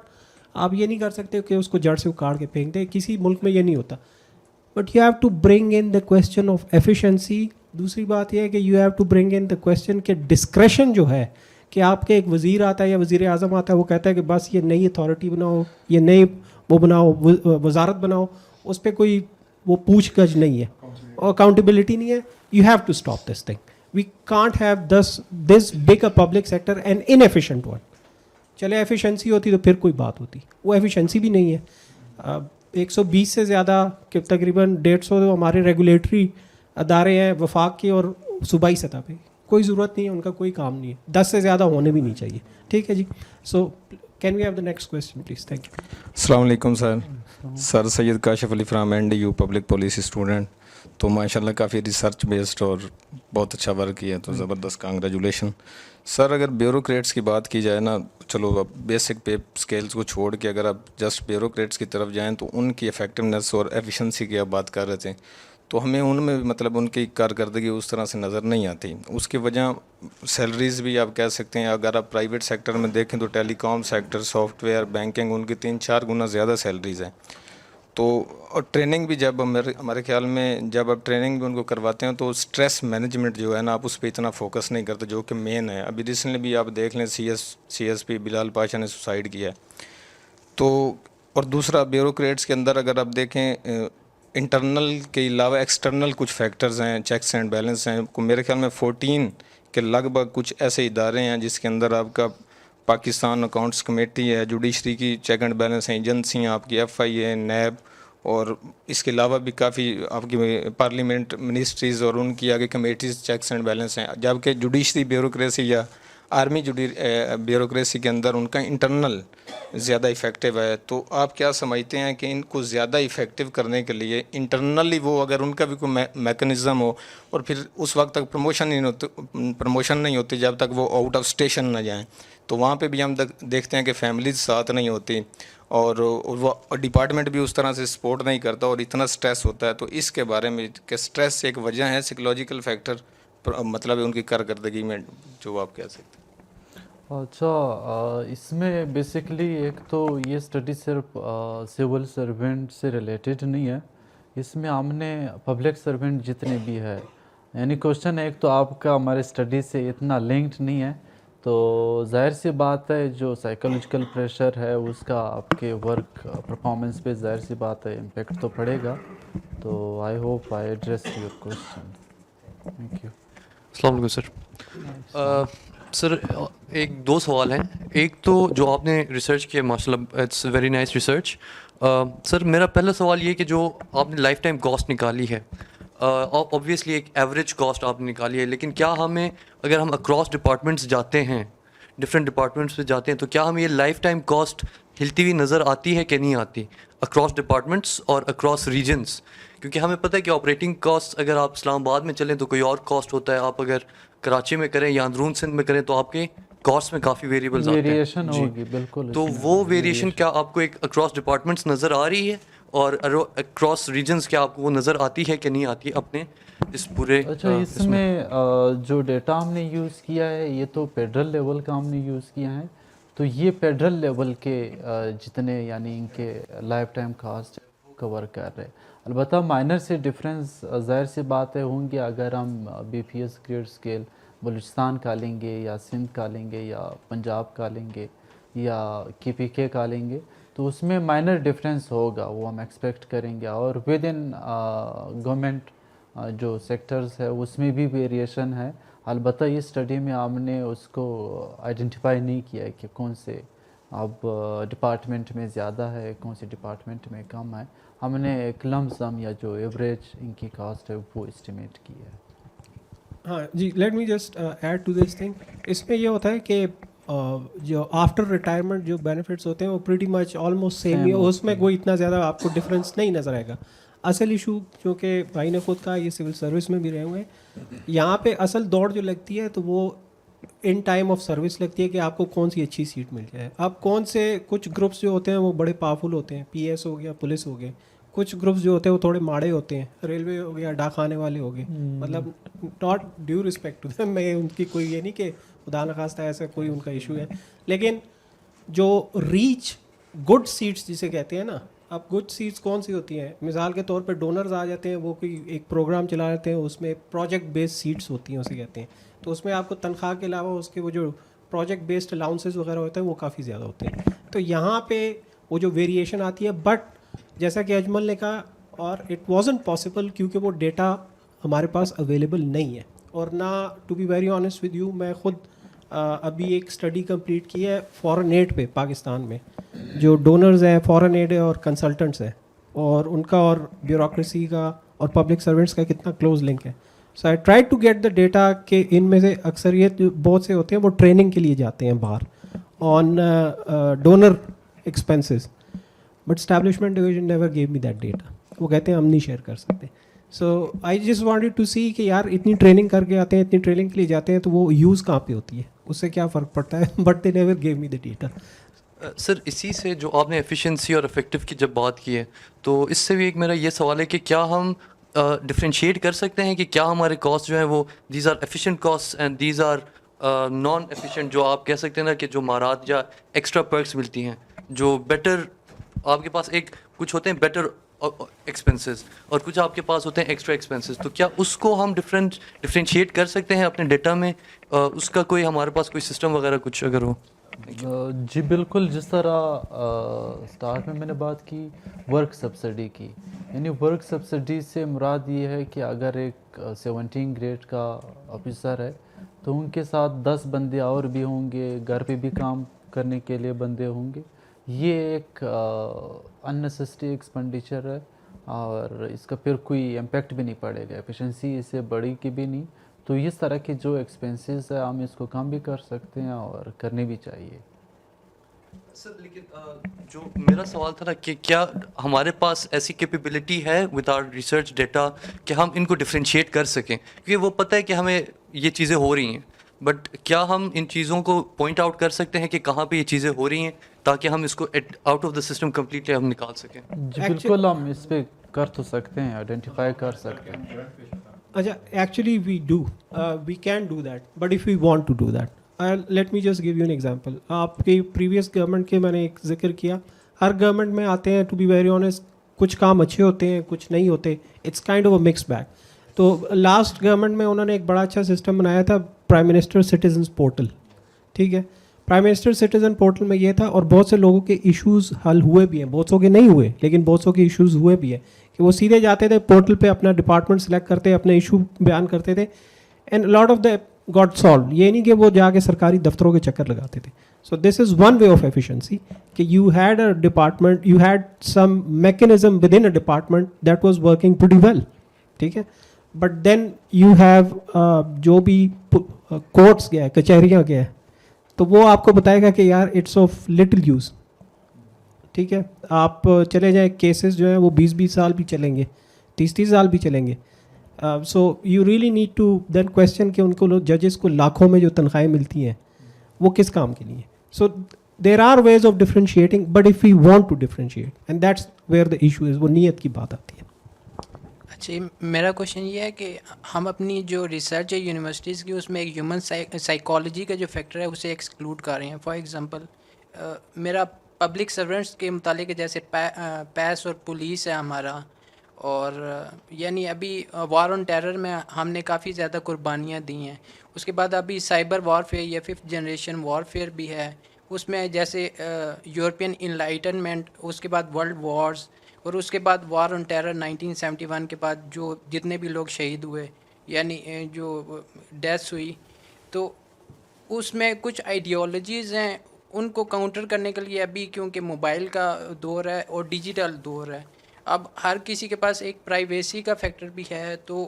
آپ یہ نہیں کر سکتے کہ اس کو جڑ سے اکاڑ کے پھینک دیں, کسی ملک میں یہ نہیں ہوتا. But you have to bring in the question of efficiency. دوسری بات یہ ہے کہ you have to bring in the question کہ ڈسکریشن جو ہے کہ آپ کے ایک وزیر آتا ہے یا وزیر اعظم آتا ہے, وہ کہتا ہے کہ بس یہ نئی اتھارٹی بناؤ, یہ نئی وہ بناؤ, وزارت بناؤ, اس پہ کوئی وہ پوچھ گچھ نہیں ہے اور اکاؤنٹیبلٹی نہیں ہے. You have to stop this thing. We can't have this big a public sector and inefficient one. چلے ایفیشنسی ہوتی تو پھر کوئی بات ہوتی, وہ ایفیشنسی بھی نہیں ہے. 120 سے زیادہ کہ تقریباً 150 ہمارے ریگولیٹری ادارے ہیں وفاق کے اور صوبائی سطح پہ, کوئی ضرورت نہیں ہے, ان کا کوئی کام نہیں ہے, 10 سے زیادہ ہونے بھی نہیں چاہیے. ٹھیک ہے جی. So can we have the next question please. Thank you. السلام علیکم sir Syed Kashif Ali from NDU public policy student. تو ماشاء اللہ کافی ریسرچ بیسڈ اور بہت اچھا ورک کیا, تو زبردست کانگریچولیشن. سر اگر بیوروکریٹس کی بات کی جائے نا, چلو اب بیسک پے اسکیلس کو چھوڑ کے اگر آپ جسٹ بیوروکریٹس کی طرف جائیں تو ان کی افیکٹونیس اور ایفیشنسی کی آپ بات کر رہے تھے, تو ہمیں ان میں مطلب ان کی کارکردگی اس طرح سے نظر نہیں آتی. اس کی وجہ سیلریز بھی آپ کہہ سکتے ہیں. اگر آپ پرائیویٹ سیکٹر میں دیکھیں تو ٹیلی کام سیکٹر, سافٹ ویئر, بینکنگ, ان کی 3-4 گنا زیادہ سیلریز ہیں. تو اور ٹریننگ بھی جب ہمارے خیال میں جب آپ ٹریننگ بھی ان کو کرواتے ہیں تو اسٹریس مینجمنٹ جو ہے نا آپ اس پہ اتنا فوکس نہیں کرتے جو کہ مین ہے. ابھی ریسنٹلی بھی آپ دیکھ لیں CSP بلال پاشا نے سوسائڈ کیا ہے. تو اور دوسرا بیوروکریٹس کے اندر اگر آپ دیکھیں انٹرنل کے علاوہ ایکسٹرنل کچھ فیکٹرز ہیں, چیکس اینڈ بیلنس ہیں. میرے خیال میں 14 کے لگ بھگ کچھ ایسے ادارے ہیں جس کے اندر آپ کا پاکستان اکاؤنٹس کمیٹی ہے, جوڈیشری کی چیک اینڈ بیلنس ہیں, ایجنسیاں آپ کی FIA, نیب, اور اس کے علاوہ بھی کافی آپ کی پارلیمنٹ منسٹریز اور ان کی آگے کمیٹیز چیکس اینڈ بیلنس ہیں. جبکہ جوڈیشری بیوروکریسی یا آرمی بیوروکریسی کے اندر ان کا انٹرنل زیادہ افیکٹو ہے. تو آپ کیا سمجھتے ہیں کہ ان کو زیادہ افیکٹو کرنے کے لیے انٹرنلی وہ اگر ان کا بھی کوئی میکنزم ہو, اور پھر اس وقت تک پروموشن نہیں ہوتی جب تک وہ آؤٹ آف اسٹیشن نہ جائیں, تو وہاں پہ بھی ہم دیکھتے ہیں کہ فیملیز ساتھ نہیں ہوتی اور وہ ڈپارٹمنٹ بھی اس طرح سے سپورٹ نہیں کرتا اور اتنا سٹریس ہوتا ہے. تو اس کے بارے میں کہ سٹریس ایک وجہ ہے سائیکولوجیکل فیکٹر مطلب ان کی کارکردگی میں جو آپ کہہ سکتے ہیں. اچھا, اس میں بیسکلی ایک تو یہ اسٹڈی صرف سول سرونٹ سے ریلیٹڈ نہیں ہے, اس میں ہم نے پبلک سرونٹ جتنے بھی ہے, یعنی کوشچن ایک تو آپ کا ہمارے اسٹڈی سے اتنا لنکڈ نہیں ہے, تو ظاہر سی بات ہے جو سائیکولوجیکل پریشر ہے اس کا آپ کے ورک پرفارمنس پہ ظاہر سی بات ہے امپیکٹ تو پڑے گا. تو I hope I address your question. Thank you. السلام علیکم سر. سر ایک 2 سوال ہیں. ایک تو جو آپ نے ریسرچ کیا ماشاء اللہ اٹس ویری نائس ریسرچ. سر میرا پہلا سوال یہ کہ جو آپ نے لائف ٹائم کاسٹ نکالی ہے, اوبویسلی ایک ایوریج کاسٹ آپ نے نکالی ہے, لیکن کیا ہمیں اگر ہم اکراس ڈپارٹمنٹس جاتے ہیں, ڈفرینٹ ڈپارٹمنٹس پہ جاتے ہیں, تو کیا ہمیں یہ لائف ٹائم کاسٹ ہلتی ہوئی نظر آتی ہے کہ نہیں آتی اکراس ڈپارٹمنٹس اور اکراس ریجنس؟ کیونکہ ہمیں پتہ ہے کہ آپریٹنگ کاسٹ اگر آپ اسلام آباد میں چلیں تو کوئی اور کاسٹ ہوتا ہے, آپ اگر کراچی میں کریں یا اندرون سندھ میں کریں تو آپ کے کاسٹ میں کافی ویریبلز آتے ہیں. ویریشن ہوگی بالکل. تو وہ ویریشن کیا آپ کو ایک اکراس ڈپارٹمنٹس نظر آ رہی ہے اور اکراس ریجنس کیا آپ کو وہ نظر آتی ہے کہ نہیں آتی اپنے اس پورے؟ اچھا, اس میں جو ڈیٹا ہم نے یوز کیا ہے یہ تو فیڈرل لیول کا ہم نے یوز کیا ہے, تو یہ فیڈرل لیول کے جتنے یعنی ان کے لائف ٹائم کاسٹ وہ کور کر رہے. البتہ مائنر سے ڈفرینس ظاہر سی بات ہے ہوں گے اگر ہم BPS گریڈ اسکیل بلوچستان کا لیں گے یا سندھ کا لیں گے یا پنجاب کا لیں گے یا KPK کا لیں گے, تو اس میں مائنر ڈفرینس ہوگا, وہ ہم ایکسپیکٹ کریں گے. اور ود ان گورنمنٹ جو سیکٹرز ہے اس میں بھی ویریشن ہے. البتہ یہ اسٹڈی میں ہم نے اس کو آئیڈینٹیفائی نہیں کیا ہے کہ کون سے اب ڈپارٹمنٹ میں زیادہ ہے کون سے ڈپارٹمنٹ میں کم ہے. ہم نے ایک لم سم یا جو ایوریج ان کی کاسٹ ہے وہ اسٹیمیٹ کی ہے. ہاں جی, let me just add to this thing. اس میں یہ ہوتا ہے کہ جو آفٹر ریٹائرمنٹ جو بینیفٹس ہوتے ہیں وہ پریٹی مچ آلموسٹ سیم ہی, اس میں کوئی اتنا زیادہ آپ کو ڈفرینس نہیں نظر آئے گا. اصل ایشو جو کہ بھائی نے خود کہا, یہ سول سروس میں بھی رہے ہوئے ہیں, یہاں پہ اصل دوڑ جو لگتی ہے تو وہ ان ٹائم آف سروس لگتی ہے کہ آپ کو کون سی اچھی سیٹ مل جائے. اب کون سے کچھ گروپس جو ہوتے ہیں وہ بڑے پاورفل ہوتے ہیں, PS ہو گیا, پولیس ہو گئے. کچھ گروپس جو ہوتے ہیں وہ تھوڑے ماڑے ہوتے ہیں, ریلوے ہو گیا, ڈاکخانے والے ہو گئے. مطلب not due respect to them, میں ان کی کوئی یہ نہیں کہ خدا نخواستہ ایسا کوئی ان کا ایشو ہے, لیکن جو ریچ گڈ سیٹس جسے کہتے ہیں نا, اب گڈ سیٹس کون سی ہوتی ہیں؟ مثال کے طور پہ ڈونرز آ جاتے ہیں, وہ کوئی ایک پروگرام چلا لیتے ہیں, اس میں پروجیکٹ بیسڈ سیٹس ہوتی ہیں اسے کہتے ہیں. تو اس میں آپ کو تنخواہ کے علاوہ اس کے وہ جو پروجیکٹ بیسڈ الاؤنسز وغیرہ ہوتے ہیں وہ کافی زیادہ ہوتے ہیں. تو یہاں پہ وہ جو ویریشن آتی ہے, بٹ جیسا کہ اجمل نے کہا, اور اٹ وازنٹ پاسبل کیونکہ وہ ڈیٹا ہمارے پاس اویلیبل نہیں ہے. اور نہ to be very honest with you, میں خود ابھی ایک اسٹڈی کمپلیٹ کی ہے فارن ایڈ پہ پاکستان میں, جو ڈونرز ہیں فارن ایڈ اور کنسلٹنٹس ہیں, اور ان کا اور بیوروکریسی کا اور پبلک سروینٹس کا کتنا کلوز لنک ہے. So I try to get the data کہ ان میں سے اکثریت بہت سے ہوتے ہیں وہ ٹریننگ کے لیے جاتے ہیں باہر on donor expenses, but establishment division never gave me that data. وہ کہتے ہیں ہم نہیں شیئر کر سکتے. So I just wanted to see کہ یار اتنی ٹریننگ کر کے آتے ہیں, اتنی ٹریننگ کے لیے جاتے ہیں, تو وہ یوز کہاں پہ ہوتی ہے, اس سے کیا فرق پڑتا ہے, but they never gave me the data. Sir اسی سے جو آپ نے ایفیشینسی اور افیکٹو کی جب بات کی ہے, تو اس سے بھی ایک میرا یہ سوال ہے کہ کیا ہم ڈفرینشیٹ کر سکتے ہیں کہ کیا ہمارے کاسٹ جو ہیں وہ these are efficient cost and these are non efficient, جو آپ کہہ سکتے ہیں نا کہ جو مہارات یا ایکسٹرا پرکس ملتی ہیں, جو بیٹر آپ کے پاس ایک کچھ ہوتے ہیں بیٹر ایکسپینسز اور کچھ آپ کے پاس ہوتے ہیں ایکسٹرا ایکسپینسز, تو کیا اس کو ہم ڈفرینشیٹ کر سکتے ہیں اپنے ڈیٹا میں؟ اس کا کوئی ہمارے پاس کوئی سسٹم وغیرہ کچھ اگر ہو؟ جی بالکل, جس طرح اسٹارٹ میں نے بات کی ورک سبسڈی کی, یعنی ورک سبسڈی سے مراد یہ ہے کہ اگر ایک 17 گریڈ کا آفیسر ہے تو ان کے ساتھ 10 بندے اور بھی ہوں گے, گھر پہ بھی کام کرنے کے لیے بندے ہوں گے. یہ ایک اننیسیسری ایکسپینڈیچر ہے اور اس کا پھر کوئی امپیکٹ بھی نہیں پڑے گا, ایفیشنسی اس سے بڑی کی بھی نہیں. تو اس طرح کے جو ایکسپینسز ہے ہم اس کو کم بھی کر سکتے ہیں اور کرنے بھی چاہیے. سر لیکن جو میرا سوال تھا نا کہ کیا ہمارے پاس ایسی کیپیبلٹی ہے ود آور ریسرچ ڈیٹا کہ ہم ان کو ڈفرینشیٹ کر سکیں, کیونکہ وہ پتہ ہے کہ ہمیں یہ چیزیں ہو رہی ہیں, بٹ کیا ہم ان چیزوں کو پوائنٹ آؤٹ کر سکتے ہیں کہ کہاں پہ یہ چیزیں ہو رہی ہیں تاکہ ہم اس کو out of the system completely ہم نکال سکیں؟ جی بالکل, ہم اس پہ کر تو سکتے ہیں, آئیڈینٹیفائی کر سکتے ہیں. اچھا, actually we do, we can do that, but if you want to do that, let me just give you an example. آپ کی پریویس گورنمنٹ کے میں نے ایک ذکر کیا, ہر گورنمنٹ میں آتے ہیں, ٹو بی ویری آنیسٹ کچھ کام اچھے ہوتے ہیں, کچھ نہیں ہوتے, it's kind of a mix bag. تو لاسٹ گورنمنٹ میں انہوں نے ایک بڑا اچھا سسٹم بنایا تھا, پرائم منسٹر سٹیزنز پورٹل. ٹھیک ہے, پرائم منسٹر سٹیزن پورٹل میں یہ تھا, اور بہت سے لوگوں کے ایشوز حل ہوئے بھی ہیں, بہت سو کے نہیں ہوئے لیکن بہت سو کے ایشوز ہوئے بھی ہیں, کہ وہ سیدھے جاتے تھے پورٹل پہ, اپنا ڈپارٹمنٹ سلیکٹ کرتے, اپنے ایشو بیان کرتے تھے, and lot of the got solve. یہ نہیں کہ وہ جا کے سرکاری دفتروں کے چکر لگاتے تھے. So this is one way of efficiency کہ you had a department, you had some mechanism within a department that was working pretty well. ٹھیک ہے, بٹ دین یو ہیو جو بھی کورٹس گیا ہے, کچہریاں گیا ہے, تو وہ آپ کو بتائے گا کہ یار اٹس آف لٹل یوز. ٹھیک ہے, آپ چلے جائیں, کیسز جو ہیں وہ 20 سال بھی چلیں گے, 30 سال بھی چلیں گے. So you really need to then question کہ ان کو ججز کو لاکھوں میں جو تنخواہیں ملتی ہیں وہ کس کام کے لیے. So there are ways of differentiating, but if you want to differentiate, and that's where the issue is, وہ نیت کی بات آتی ہے. اچھا, میرا کوشچن یہ ہے کہ ہم اپنی جو ریسرچ ہے یونیورسٹیز کی, اس میں ایک ہیومن سائیکالوجی کا جو فیکٹر ہے اسے ایکسکلوڈ کر رہے ہیں. فار ایگزامپل میرا پبلک سرونٹس کے متعلق جیسے پیس اور پولیس ہے ہمارا, اور یعنی ابھی وار آن ٹیرر میں ہم نے کافی زیادہ قربانیاں دی ہیں. اس کے بعد ابھی سائبر وارفیئر یا 5th جنریشن وارفیئر بھی ہے, اس میں جیسے یورپین انلائٹنمنٹ, اس کے بعد ورلڈ وارز, اور اس کے بعد وار آن ٹیرر 1971 کے بعد جو جتنے بھی لوگ شہید ہوئے, یعنی جو ڈیتھس ہوئی, تو اس میں کچھ آئیڈیالوجیز ہیں, ان کو کاؤنٹر کرنے کے لیے ابھی کیونکہ موبائل کا دور ہے اور ڈیجیٹل دور ہے, اب ہر کسی کے پاس ایک پرائیویسی کا فیکٹر بھی ہے. تو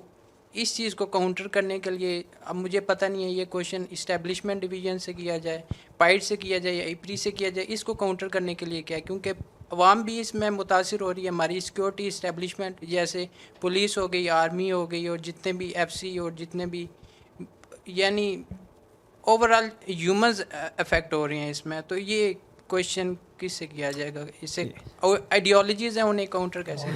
اس چیز کو کاؤنٹر کرنے کے لیے اب مجھے پتہ نہیں ہے یہ کوشچن اسٹیبلشمنٹ ڈویژن سے کیا جائے, پائڈ سے کیا جائے یا ایپری سے کیا جائے, اس کو کاؤنٹر کرنے کے لیے کیا ہے, کیونکہ عوام بھی اس میں متاثر ہو رہی ہے. ہماری سیکورٹی اسٹیبلشمنٹ جیسے پولیس ہو گئی, آرمی ہو گئی, اور جتنے بھی ایف سی اور جتنے بھی یعنی اوور آل ہیومنز افیکٹ ہو رہے ہیں اس میں. تو یہ کویشچن کس سے کیا جائے گا, اس سے آئیڈیالوجیز ہیں انہیں کاؤنٹر کیسے؟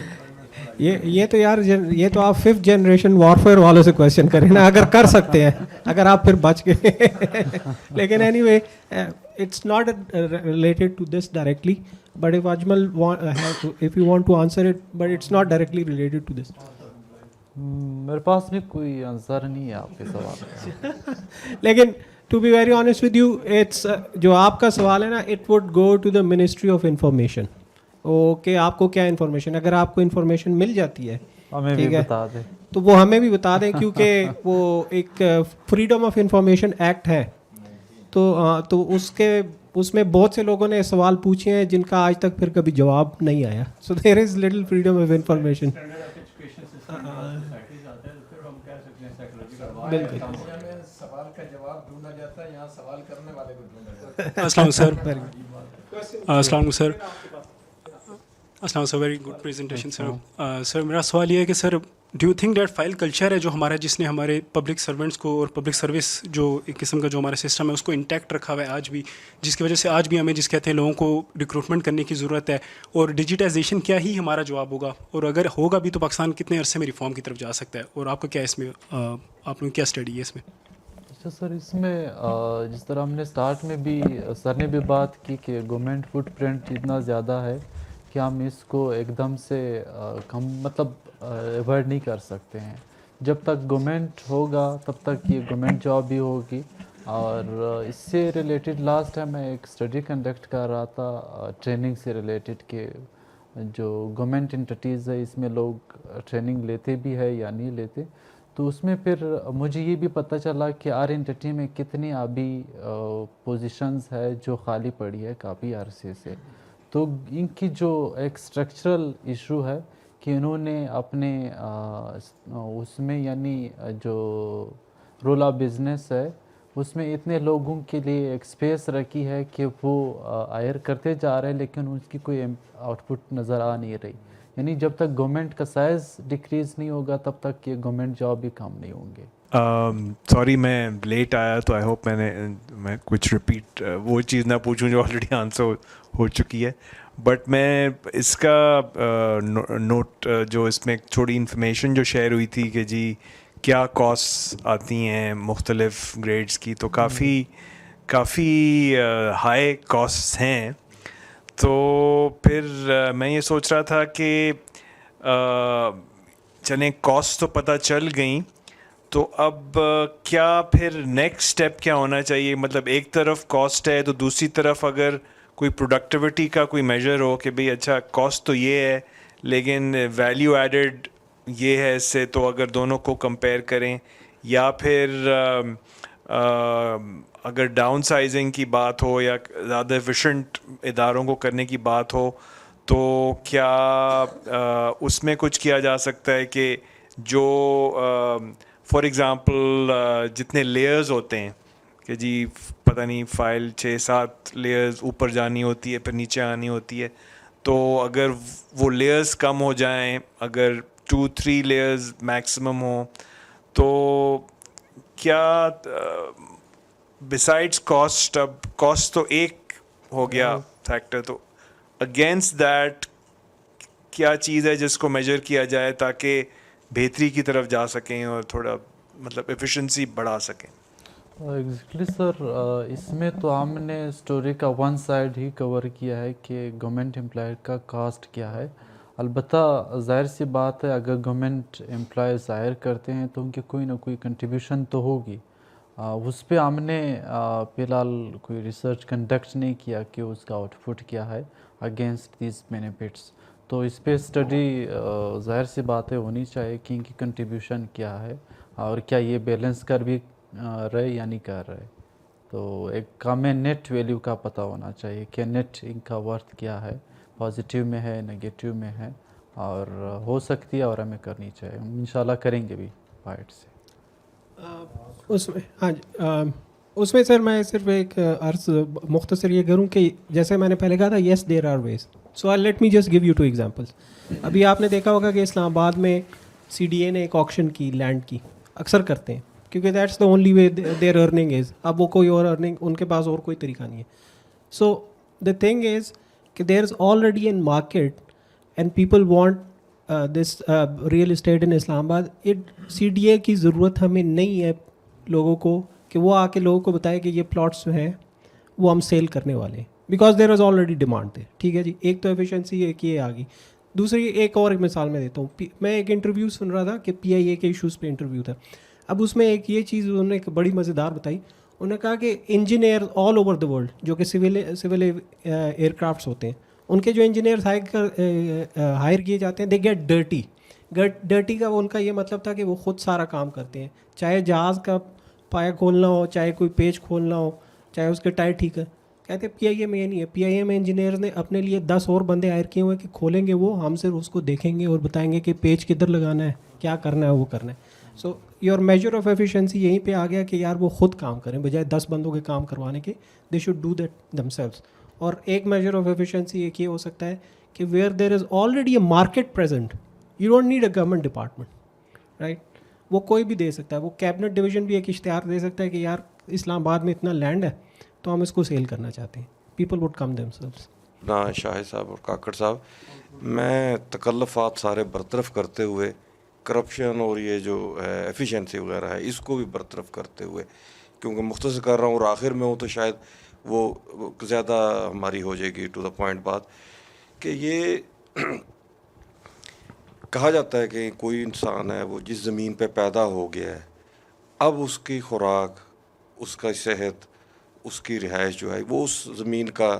یہ تو یار یہ تو آپ 5th جنریشن وارفیئر والوں سے کویشچن کریں نا, اگر کر سکتے ہیں, اگر آپ پھر بچ گئے. لیکن anyway it's not related to this directly, but if Ajmal if you want to answer it, but it's not directly related to this. میرے پاس بھی کوئی آنسر نہیں ہے آپ کے سوال کا. لیکن to be very honest with you, it's جو آپ کا سوال ہے نا, it would go to the ministry of information. Okay, آپ کو کیا انفارمیشن, اگر آپ کو انفارمیشن مل جاتی ہے ہمیں بھی بتا دیں, تو وہ ہمیں بھی بتا دیں, کیونکہ وہ ایک فریڈم آف انفارمیشن ایکٹ ہے. تو اس میں بہت سے لوگوں نے سوال پوچھے ہیں جن کا آج تک پھر کبھی جواب نہیں آیا. So there is little freedom of information. بالکل. سوال کا جواب ڈھونڈا جاتا ہے, یہاں سوال کرنے والے کو ڈھونڈا جاتا ہے. السلام سر. السلام علیکم سر. السلام سر, very good presentation sir. Sir میرا سوال یہ ہے کہ sir do you think that file culture ہے جو ہمارا, جس نے ہمارے پبلک سرونٹس کو اور پبلک سروس جو ایک قسم کا جو ہمارا سسٹم ہے اس کو انٹیکٹ رکھا ہوا ہے آج بھی, جس کی وجہ سے آج بھی ہمیں جس کہتے ہیں لوگوں کو ریکروٹمنٹ کرنے کی ضرورت ہے, اور ڈیجیٹائزیشن کیا ہی ہمارا جواب ہوگا, اور اگر ہوگا بھی تو پاکستان کتنے عرصے میں ریفارم کی طرف جا سکتا ہے, اور آپ کا کیا اس میں آپ نے کیا اسٹڈی ہے اس میں؟ اچھا سر, اس میں جس طرح ہم نے اسٹارٹ میں بھی سر نے بھی بات کی کہ گورنمنٹ فٹ پرنٹ اتنا زیادہ ہے کہ ہم اس کو ایک دم سے کم مطلب ایوائڈ نہیں کر سکتے ہیں. جب تک گورنمنٹ ہوگا تب تک یہ گورنمنٹ جاب بھی ہوگی. اور اس سے ریلیٹڈ لاسٹ ٹائم میں ایک اسٹڈی کنڈکٹ کر رہا تھا ٹریننگ سے ریلیٹڈ کہ جو گورنمنٹ انٹیٹیز ہے اس میں لوگ ٹریننگ لیتے بھی ہے یا نہیں لیتے. تو اس میں پھر مجھے یہ بھی پتہ چلا کہ آر انٹیٹی میں کتنی ابھی پوزیشنز ہے جو خالی پڑی ہے کافی عرصے سے. تو ان کی جو ایک اسٹرکچرل ایشو ہے کہ انہوں نے اپنے اس میں یعنی جو رول آف بزنس ہے اس میں اتنے لوگوں کے لیے ایک اسپیس رکھی ہے کہ وہ ہائر کرتے جا رہے ہیں لیکن اس کی کوئی آؤٹ پٹ نظر آ نہیں رہی. یعنی جب تک گورنمنٹ کا سائز ڈکریز نہیں ہوگا تب تک یہ گورنمنٹ جاب بھی کم نہیں ہوں گے. سوری میں لیٹ آیا تو آئی ہوپ میں کچھ ریپیٹ وہ چیز نہ پوچھوں جو آلریڈی آنسر ہو چکی ہے. بٹ میں اس کا نوٹ جو اس میں تھوڑی انفارمیشن جو شیئر ہوئی تھی کہ جی کیا کاسٹ آتی ہیں مختلف گریڈس کی, تو کافی ہائی کاسٹ ہیں. تو پھر میں یہ سوچ رہا تھا کہ چلیں کاسٹ تو پتہ چل گئیں, تو اب کیا پھر نیکسٹ اسٹیپ کیا ہونا چاہیے؟ مطلب ایک طرف کاسٹ ہے تو دوسری طرف اگر کوئی پروڈکٹیوٹی کا کوئی میجر ہو کہ بھئی اچھا کاسٹ تو یہ ہے لیکن ویلیو ایڈڈ یہ ہے اس سے, تو اگر دونوں کو کمپیئر کریں, یا پھر اگر ڈاؤن سائزنگ کی بات ہو یا زیادہ ایفیشینٹ اداروں کو کرنے کی بات ہو, تو کیا اس میں کچھ کیا جا سکتا ہے کہ جو فار ایگزامپل جتنے لیئرز ہوتے ہیں کہ جی پتہ نہیں فائل 6-7 لیئرز اوپر جانی ہوتی ہے پھر نیچے آنی ہوتی ہے, تو اگر وہ لیئرز کم ہو جائیں, اگر 2-3 لیئرز میکسیمم ہوں, تو کیا بسائڈس کاسٹ, اب کاسٹ تو ایک ہو گیا فیکٹر, تو اگینسٹ دیٹ کیا چیز ہے جس کو میجر کیا جائے تاکہ بہتری کی طرف جا سکیں اور تھوڑا مطلب ایفیشنسی بڑھا سکیں؟ ایگزیکٹلی سر, اس میں تو ہم نے اسٹوری کا ون سائڈ ہی کور کیا ہے کہ گورنمنٹ امپلائی کا کاسٹ کیا ہے. البتہ ظاہر سی بات ہے اگر گورنمنٹ امپلائیز ہائر کرتے ہیں تو ان کی کوئی نہ کوئی کنٹریبیوشن تو ہوگی. اس پہ ہم نے فی الحال کوئی ریسرچ کنڈکٹ نہیں کیا کہ اس کا آؤٹ پٹ کیا ہے اگینسٹ دیز بینیفٹس. تو اس پہ اسٹڈی ظاہر سی باتیں ہونی چاہیے کہ ان کی کنٹریبیوشن کیا ہے اور کیا یہ بیلنس کر بھی رہے یا نہیں کر رہے. تو ایک ہمیں نیٹ ویلیو کا پتہ ہونا چاہیے کہ نیٹ ان کا ورتھ کیا ہے, پازیٹیو میں ہے نگیٹیو میں ہے, اور ہو سکتی ہے اور ہمیں کرنی چاہیے. ہم انشاءاللہ کریں گے بھی پائٹ سے. اس میں ہاں جی, اس میں سر میں صرف ایک عرض مختصر یہ کروں کہ جیسے میں نے پہلے کہا تھا yes there are ways, so let me just give you 2 examples. ابھی آپ نے دیکھا ہوگا کہ اسلام آباد میں CDA نے ایک آکشن کی لینڈ کی, اکثر کرتے ہیں کیونکہ that's the only way their earning is. اب وہ کوئی اور ارننگ ان کے پاس اور کوئی طریقہ نہیں ہے. سو دا تھنگ از کہ there is already in market and people want this real estate in Islamabad. CDA کی ضرورت ہمیں نہیں ہے لوگوں کو کہ وہ آ کے لوگوں کو بتائے کہ یہ پلاٹس جو ہیں وہ ہم سیل کرنے والے ہیں, because there is already demand there. ٹھیک ہے جی, ایک تو ایفیشنسی ایک یہ آ گئی. دوسری ایک اور مثال میں دیتا ہوں. میں ایک انٹرویو سن رہا تھا کہ PIA کے ایشوز پہ انٹرویو تھا. اب اس میں ایک یہ چیز انہوں نے ایک بڑی مزیدار بتائی. انہوں نے کہا کہ engineer all over the world جو کہ سول ایئر کرافٹس ہوتے ہیں, ان کے جو انجینئرس ہائر کیے جاتے ہیں دے گیٹ ڈرٹی. ڈرٹی کا ان کا یہ مطلب تھا کہ وہ خود سارا کام کرتے ہیں, چاہے جہاز کا پایا کھولنا ہو, چاہے کوئی پیچ کھولنا ہو, چاہے اس کے ٹائر ٹھیک ہے. کہتے ہیں پی آئی اے میں یہ نہیں ہے. پی آئی اے میں انجینئر نے اپنے لیے 10 اور بندے ہائر کیے ہوئے کہ کھولیں گے وہ, ہم صرف اس کو دیکھیں گے اور بتائیں گے کہ پیج کدھر لگانا ہے, کیا کرنا ہے وہ کرنا ہے. So your measure of efficiency یہیں پہ آ گیا کہ یار وہ خود کام کریں بجائے 10 بندوں کے کام کروانے کے. They should do that them selves. اور ایک میجر آف ایفیشینسی ایک یہ ہو سکتا ہے کہ where there is already a market present, you don't need a government department, right. وہ کوئی بھی دے سکتا ہے, وہ کیبنٹ ڈویژن بھی ایک اشتہار دے سکتا ہے کہ یار اسلام آباد میں اتنا لینڈ ہے تو ہم اس کو سیل کرنا چاہتے ہیں. People would come them selves. نا شاہد صاحب اور کاکڑ صاحب, میں تکلفات سارے برطرف کرتے ہوئے کرپشن اور یہ جو ایفیشینسی وغیرہ ہے اس کو بھی برطرف کرتے ہوئے, کیونکہ مختصر کر رہا ہوں اور آخر میں ہوں تو شاید وہ زیادہ ہماری ہو جائے گی ٹو دا پوائنٹ بات, کہ یہ کہا جاتا ہے کہ کوئی انسان ہے وہ جس زمین پہ پیدا ہو گیا ہے, اب اس کی خوراک, اس کا صحت, اس کی رہائش جو ہے وہ اس زمین کا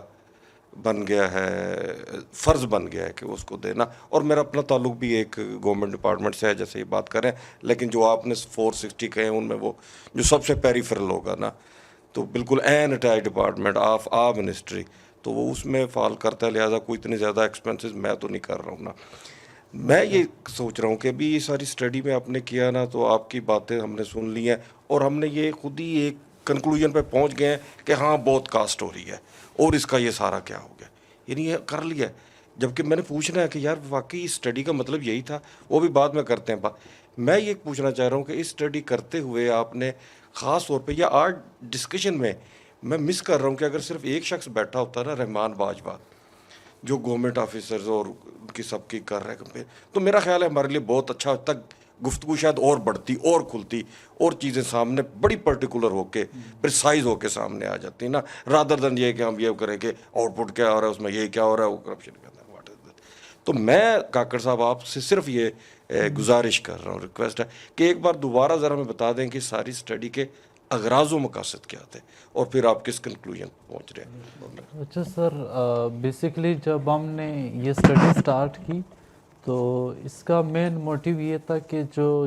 بن گیا ہے, فرض بن گیا ہے کہ اس کو دینا. اور میرا اپنا تعلق بھی ایک گورنمنٹ ڈپارٹمنٹ سے ہے جیسے یہ بات کریں, لیکن جو آپ نے 460 کہے ہیں ان میں وہ جو سب سے پیریفرل ہوگا نا, تو بالکل an attached department of a ministry, تو وہ اس میں فال کرتا ہے, لہٰذا کوئی اتنے زیادہ ایکسپینسز میں تو نہیں کر رہا ہوں نا. میں یہ سوچ رہا ہوں کہ ابھی یہ ساری اسٹڈی میں آپ نے کیا نا, تو آپ کی باتیں ہم نے سن لی ہیں اور ہم نے یہ خود ہی ایک کنکلوژن پہ پہنچ گئے ہیں کہ ہاں بہت کاسٹ ہو رہی ہے اور اس کا یہ سارا کیا ہو گیا, یعنی یہ کر لیا. جبکہ میں نے پوچھنا ہے کہ یار واقعی اسٹڈی کا مطلب یہی تھا, وہ بھی بعد میں کرتے ہیں بات. میں یہ پوچھنا چاہ رہا ہوں کہ اس اسٹڈی کرتے ہوئے آپ نے خاص طور پہ یا آج ڈسکشن میں میں مس کر رہا ہوں کہ اگر صرف ایک شخص بیٹھا ہوتا نا, رحمان باجوہ, جو گورنمنٹ آفیسرز اور ان کی سب کی کر رہے ہیں, تو میرا خیال ہے ہمارے لیے بہت اچھا تک گفتگو شاید اور بڑھتی اور کھلتی اور چیزیں سامنے بڑی پرٹیکولر ہو کے پریسائز ہو کے سامنے آ جاتی نا, رادر دن یہ کہ ہم یہ کریں کہ آؤٹ پٹ کیا ہو رہا ہے اس میں, یہ کیا ہو رہا ہے, وہ کرپشن کیا ہے, واٹ از دیٹ. تو میں کاکڑ صاحب آپ سے صرف یہ گزارش کر رہا ہوں, ریکویسٹ ہے کہ ایک بار دوبارہ ذرا ہمیں بتا دیں کہ ساری اسٹڈی کے اغراض و مقاصد کیا تھے اور پھر آپ کس کنکلوژن پہنچ رہے ہیں. اچھا سر, بیسکلی جب ہم نے یہ اسٹڈی سٹارٹ کی تو اس کا مین موٹیو یہ تھا کہ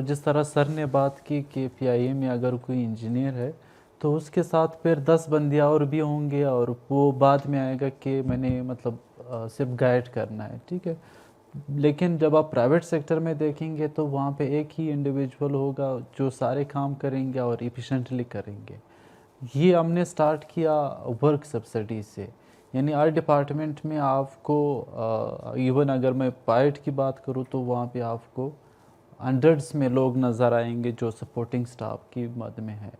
جس طرح سر نے بات کی کہ پی آئی اے میں اگر کوئی انجینئر ہے تو اس کے ساتھ پھر 10 بندے اور بھی ہوں گے, اور وہ بعد میں آئے گا کہ میں نے مطلب صرف گائیڈ کرنا ہے, ٹھیک ہے. لیکن جب آپ پرائیویٹ سیکٹر میں دیکھیں گے تو وہاں پہ ایک ہی انڈیویجول ہوگا جو سارے کام کریں گے اور ایفیشینٹلی کریں گے. یہ ہم نے سٹارٹ کیا ورک سبسڈی سے, یعنی ہر ڈپارٹمنٹ میں آپ کو ایون اگر میں پائڈ کی بات کروں تو وہاں پہ آپ کو ہنڈریڈس میں لوگ نظر آئیں گے جو سپورٹنگ سٹاف کی مد میں ہے,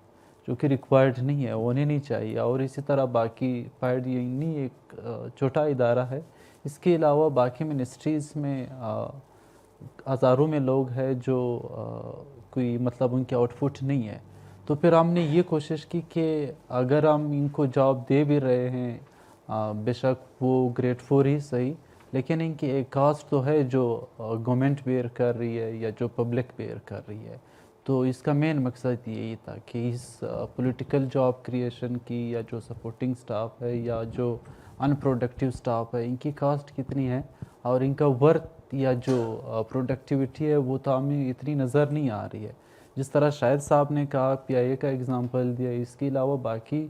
جو کہ ریکوائرڈ نہیں ہے, ہونے نہیں چاہیے. اور اسی طرح باقی پائڈ یعنی ایک چھوٹا ادارہ ہے, اس کے علاوہ باقی منسٹریز میں ہزاروں میں لوگ ہیں جو کوئی مطلب ان کی آؤٹ پٹ نہیں ہے. تو پھر ہم نے یہ کوشش کی کہ اگر ہم ان کو جاب دے بھی رہے ہیں, بے شک وہ گریڈ 4 ہی صحیح, لیکن ان کی ایک کاسٹ تو ہے جو گورنمنٹ بیئر کر رہی ہے یا جو پبلک بیئر کر رہی ہے. تو اس کا مین مقصد یہی تھا کہ اس پولیٹیکل جاب کریشن کی یا جو سپورٹنگ سٹاف ہے یا جو ان پروڈکٹیو سٹاف ہے, ان کی کاسٹ کتنی ہے اور ان کا ورتھ یا جو پروڈکٹیوٹی ہے وہ تو ہمیں اتنی نظر نہیں آ رہی ہے. جس طرح شاہد صاحب نے کہا, پی آئی اے کا اگزامپل دیا, اس کے علاوہ باقی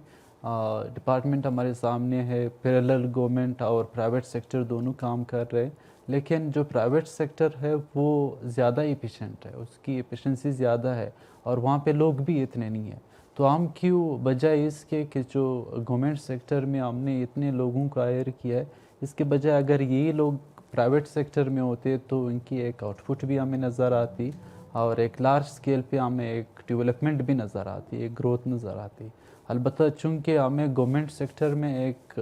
ڈپارٹمنٹ ہمارے سامنے ہے. پیرالل گورنمنٹ اور پرائیویٹ سیکٹر دونوں کام کر رہے ہیں, لیکن جو پرائیویٹ سیکٹر ہے وہ زیادہ ایفیشینٹ ہے, اس کی ایفیشنسی زیادہ ہے اور وہاں پہ لوگ بھی اتنے نہیں ہیں. تو ہم کیوں بجائے اس کے کہ جو گورنمنٹ سیکٹر میں ہم نے اتنے لوگوں کو ہائر کیا ہے, اس کے بجائے اگر یہی لوگ پرائیویٹ سیکٹر میں ہوتے تو ان کی ایک آؤٹ پٹ بھی ہمیں نظر آتی اور ایک لارج سکیل پہ ہمیں ایک ڈیولپمنٹ بھی نظر آتی, ایک گروتھ نظر آتی. البتہ چونکہ ہمیں گورنمنٹ سیکٹر میں ایک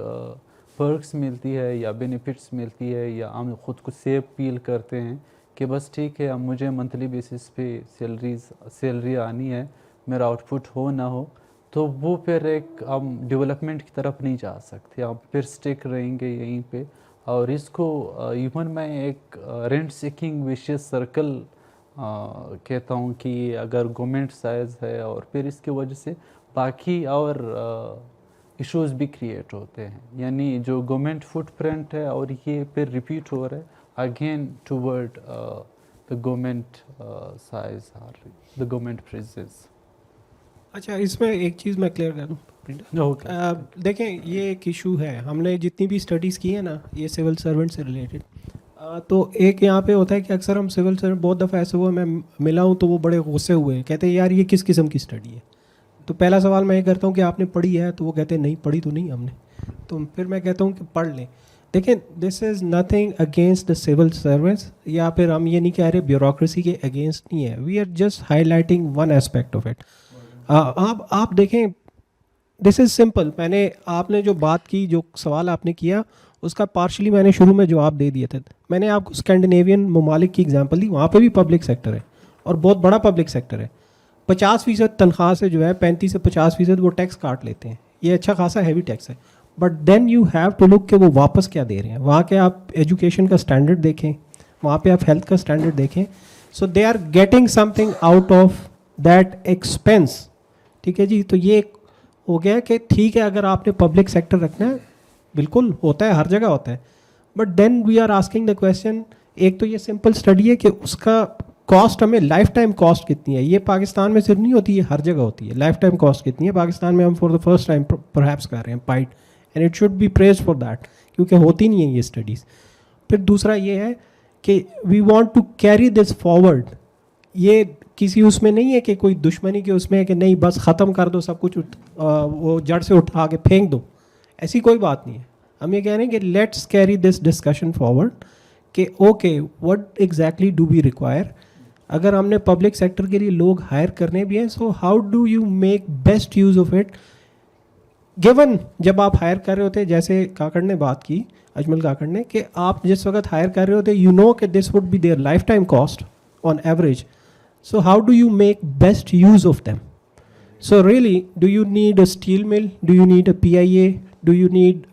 پرکس ملتی ہے یا بینیفٹس ملتی ہے یا ہم خود کو سیف فیل کرتے ہیں کہ بس ٹھیک ہے, اب مجھے منتھلی بیسس پہ سیلری آنی ہے, میرا آؤٹ پٹ ہو نہ ہو, تو وہ پھر ایک ہم ڈیولپمنٹ کی طرف نہیں جا سکتے, ہم پھر اسٹک رہیں گے یہیں پہ. اور اس کو ایون میں ایک رینٹ سیکنگ ویشیس سرکل کہتا ہوں کہ اگر گورنمنٹ سائز ہے اور پھر اس کی وجہ سے باقی اور ایشوز بھی کریٹ ہوتے ہیں, یعنی جو گورنمنٹ فٹ پرنٹ ہے اور یہ پھر ریپیٹ ہو رہا ہے again toward the government size اور دا گورنمنٹ پریزز. اچھا اس میں ایک چیز میں کلیئر کر دوں. دیکھیں یہ ایک ایشو ہے, ہم نے جتنی بھی اسٹڈیز کی ہیں نا یہ سول سرونٹ سے ریلیٹڈ, تو ایک یہاں پہ ہوتا ہے کہ اکثر ہم سول سرونٹ, بہت دفعہ ایسے ہوا میں ملا ہوں تو وہ بڑے غصے ہوئے ہیں, کہتے ہیں یار یہ کس قسم کی اسٹڈی ہے. تو پہلا سوال میں یہ کرتا ہوں کہ آپ نے پڑھی ہے, تو وہ کہتے ہیں نہیں پڑھی تو نہیں ہم نے. تو پھر میں کہتا ہوں کہ پڑھ لیں. دیکھیں this is nothing against the civil service, یا پھر ہم یہ نہیں کہہ رہے بیوروکریسی کے اگینسٹ نہیں ہے, we are just highlighting one aspect of it. آپ دیکھیں دس از سمپل. آپ نے جو بات کی, جو سوال آپ نے کیا اس کا پارشلی میں نے شروع میں جواب دے دیا تھا. میں نے آپ کو اسکینڈینیوین ممالک کی ایگزامپل دی, وہاں پہ بھی پبلک سیکٹر ہے اور بہت بڑا پبلک سیکٹر ہے. 50% تنخواہ سے جو ہے 35 سے 50% وہ ٹیکس کاٹ لیتے ہیں, یہ اچھا خاصا ہیوی ٹیکس ہے. But then you have to look کہ وہ واپس کیا دے رہے ہیں. وہاں کے آپ ایجوکیشن کا اسٹینڈرڈ دیکھیں, وہاں پہ آپ ہیلتھ کا اسٹینڈرڈ دیکھیں. So they are getting something out of that expense. ٹھیک ہے جی, تو یہ ہو گیا کہ ٹھیک ہے اگر آپ نے پبلک سیکٹر رکھنا ہے, بالکل ہوتا ہے, ہر جگہ ہوتا ہے. But then we are asking the question, ایک تو یہ سمپل اسٹڈی ہے کہ اس کا کاسٹ ہمیں لائف ٹائم کاسٹ کتنی ہے. یہ پاکستان میں صرف نہیں ہوتی, یہ ہر جگہ ہوتی ہے. لائف ٹائم کاسٹ کتنی ہے پاکستان میں, ہم for the first time perhaps کر رہے ہیں پائڈ, and it should be praised for that, کیونکہ ہوتی نہیں ہیں یہ اسٹڈیز. پھر دوسرا یہ ہے کہ we want to carry this forward. یہ کسی اس میں نہیں ہے کہ کوئی دشمنی کے اس میں ہے کہ نہیں بس ختم کر دو سب کچھ, وہ جڑ سے اٹھا کے پھینک دو, ایسی کوئی بات نہیں ہے. ہم یہ کہہ رہے ہیں کہ let's carry this discussion forward کہ okay what exactly do we require. اگر ہم نے پبلک سیکٹر کے لیے لوگ ہائر کرنے بھی ہیں, so how do you make best use of it. Given جب آپ ہائر کر رہے ہوتے, جیسے کاکڑ نے بات کی, اجمل کاکڑ نے, کہ آپ جس وقت ہائر کر رہے ہوتے یو نو کہ this would be their life time cost on average. So how do you make best use of them? So really, do you need a steel mill? Do you need a PIA? Do you need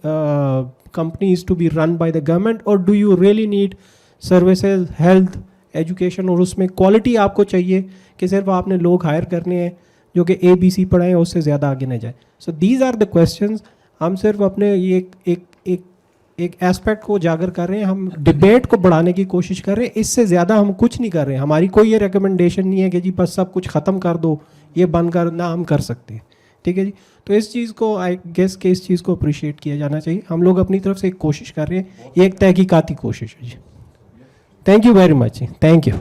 companies to be run by the government? Or do you really need services, health, education, اور اس میں quality آپ کو چاہیے کہ صرف آپ نے لوگ ہائر کرنے ہیں جو کہ ABC پڑھائیں ہیں, اس سے زیادہ آگے نہ جائیں. So these are the questions. ہم صرف اپنے یہ ایک ایسپیکٹ کو اجاگر کر رہے ہیں, ہم ڈبیٹ کو بڑھانے کی کوشش کر رہے ہیں, اس سے زیادہ ہم کچھ نہیں کر رہے ہیں. ہماری کوئی یہ ریکمنڈیشن نہیں ہے کہ جی بس سب کچھ ختم کر دو, یہ بند کر, نہ ہم کر سکتے ہیں. ٹھیک ہے جی, تو اس چیز کو آئی گیس کہ اس چیز کو اپریشیٹ کیا جانا چاہیے. ہم لوگ اپنی طرف سے ایک کوشش کر رہے ہیں, یہ ایک تحقیقاتی کوشش ہے جی. Thank you very much G, thank you.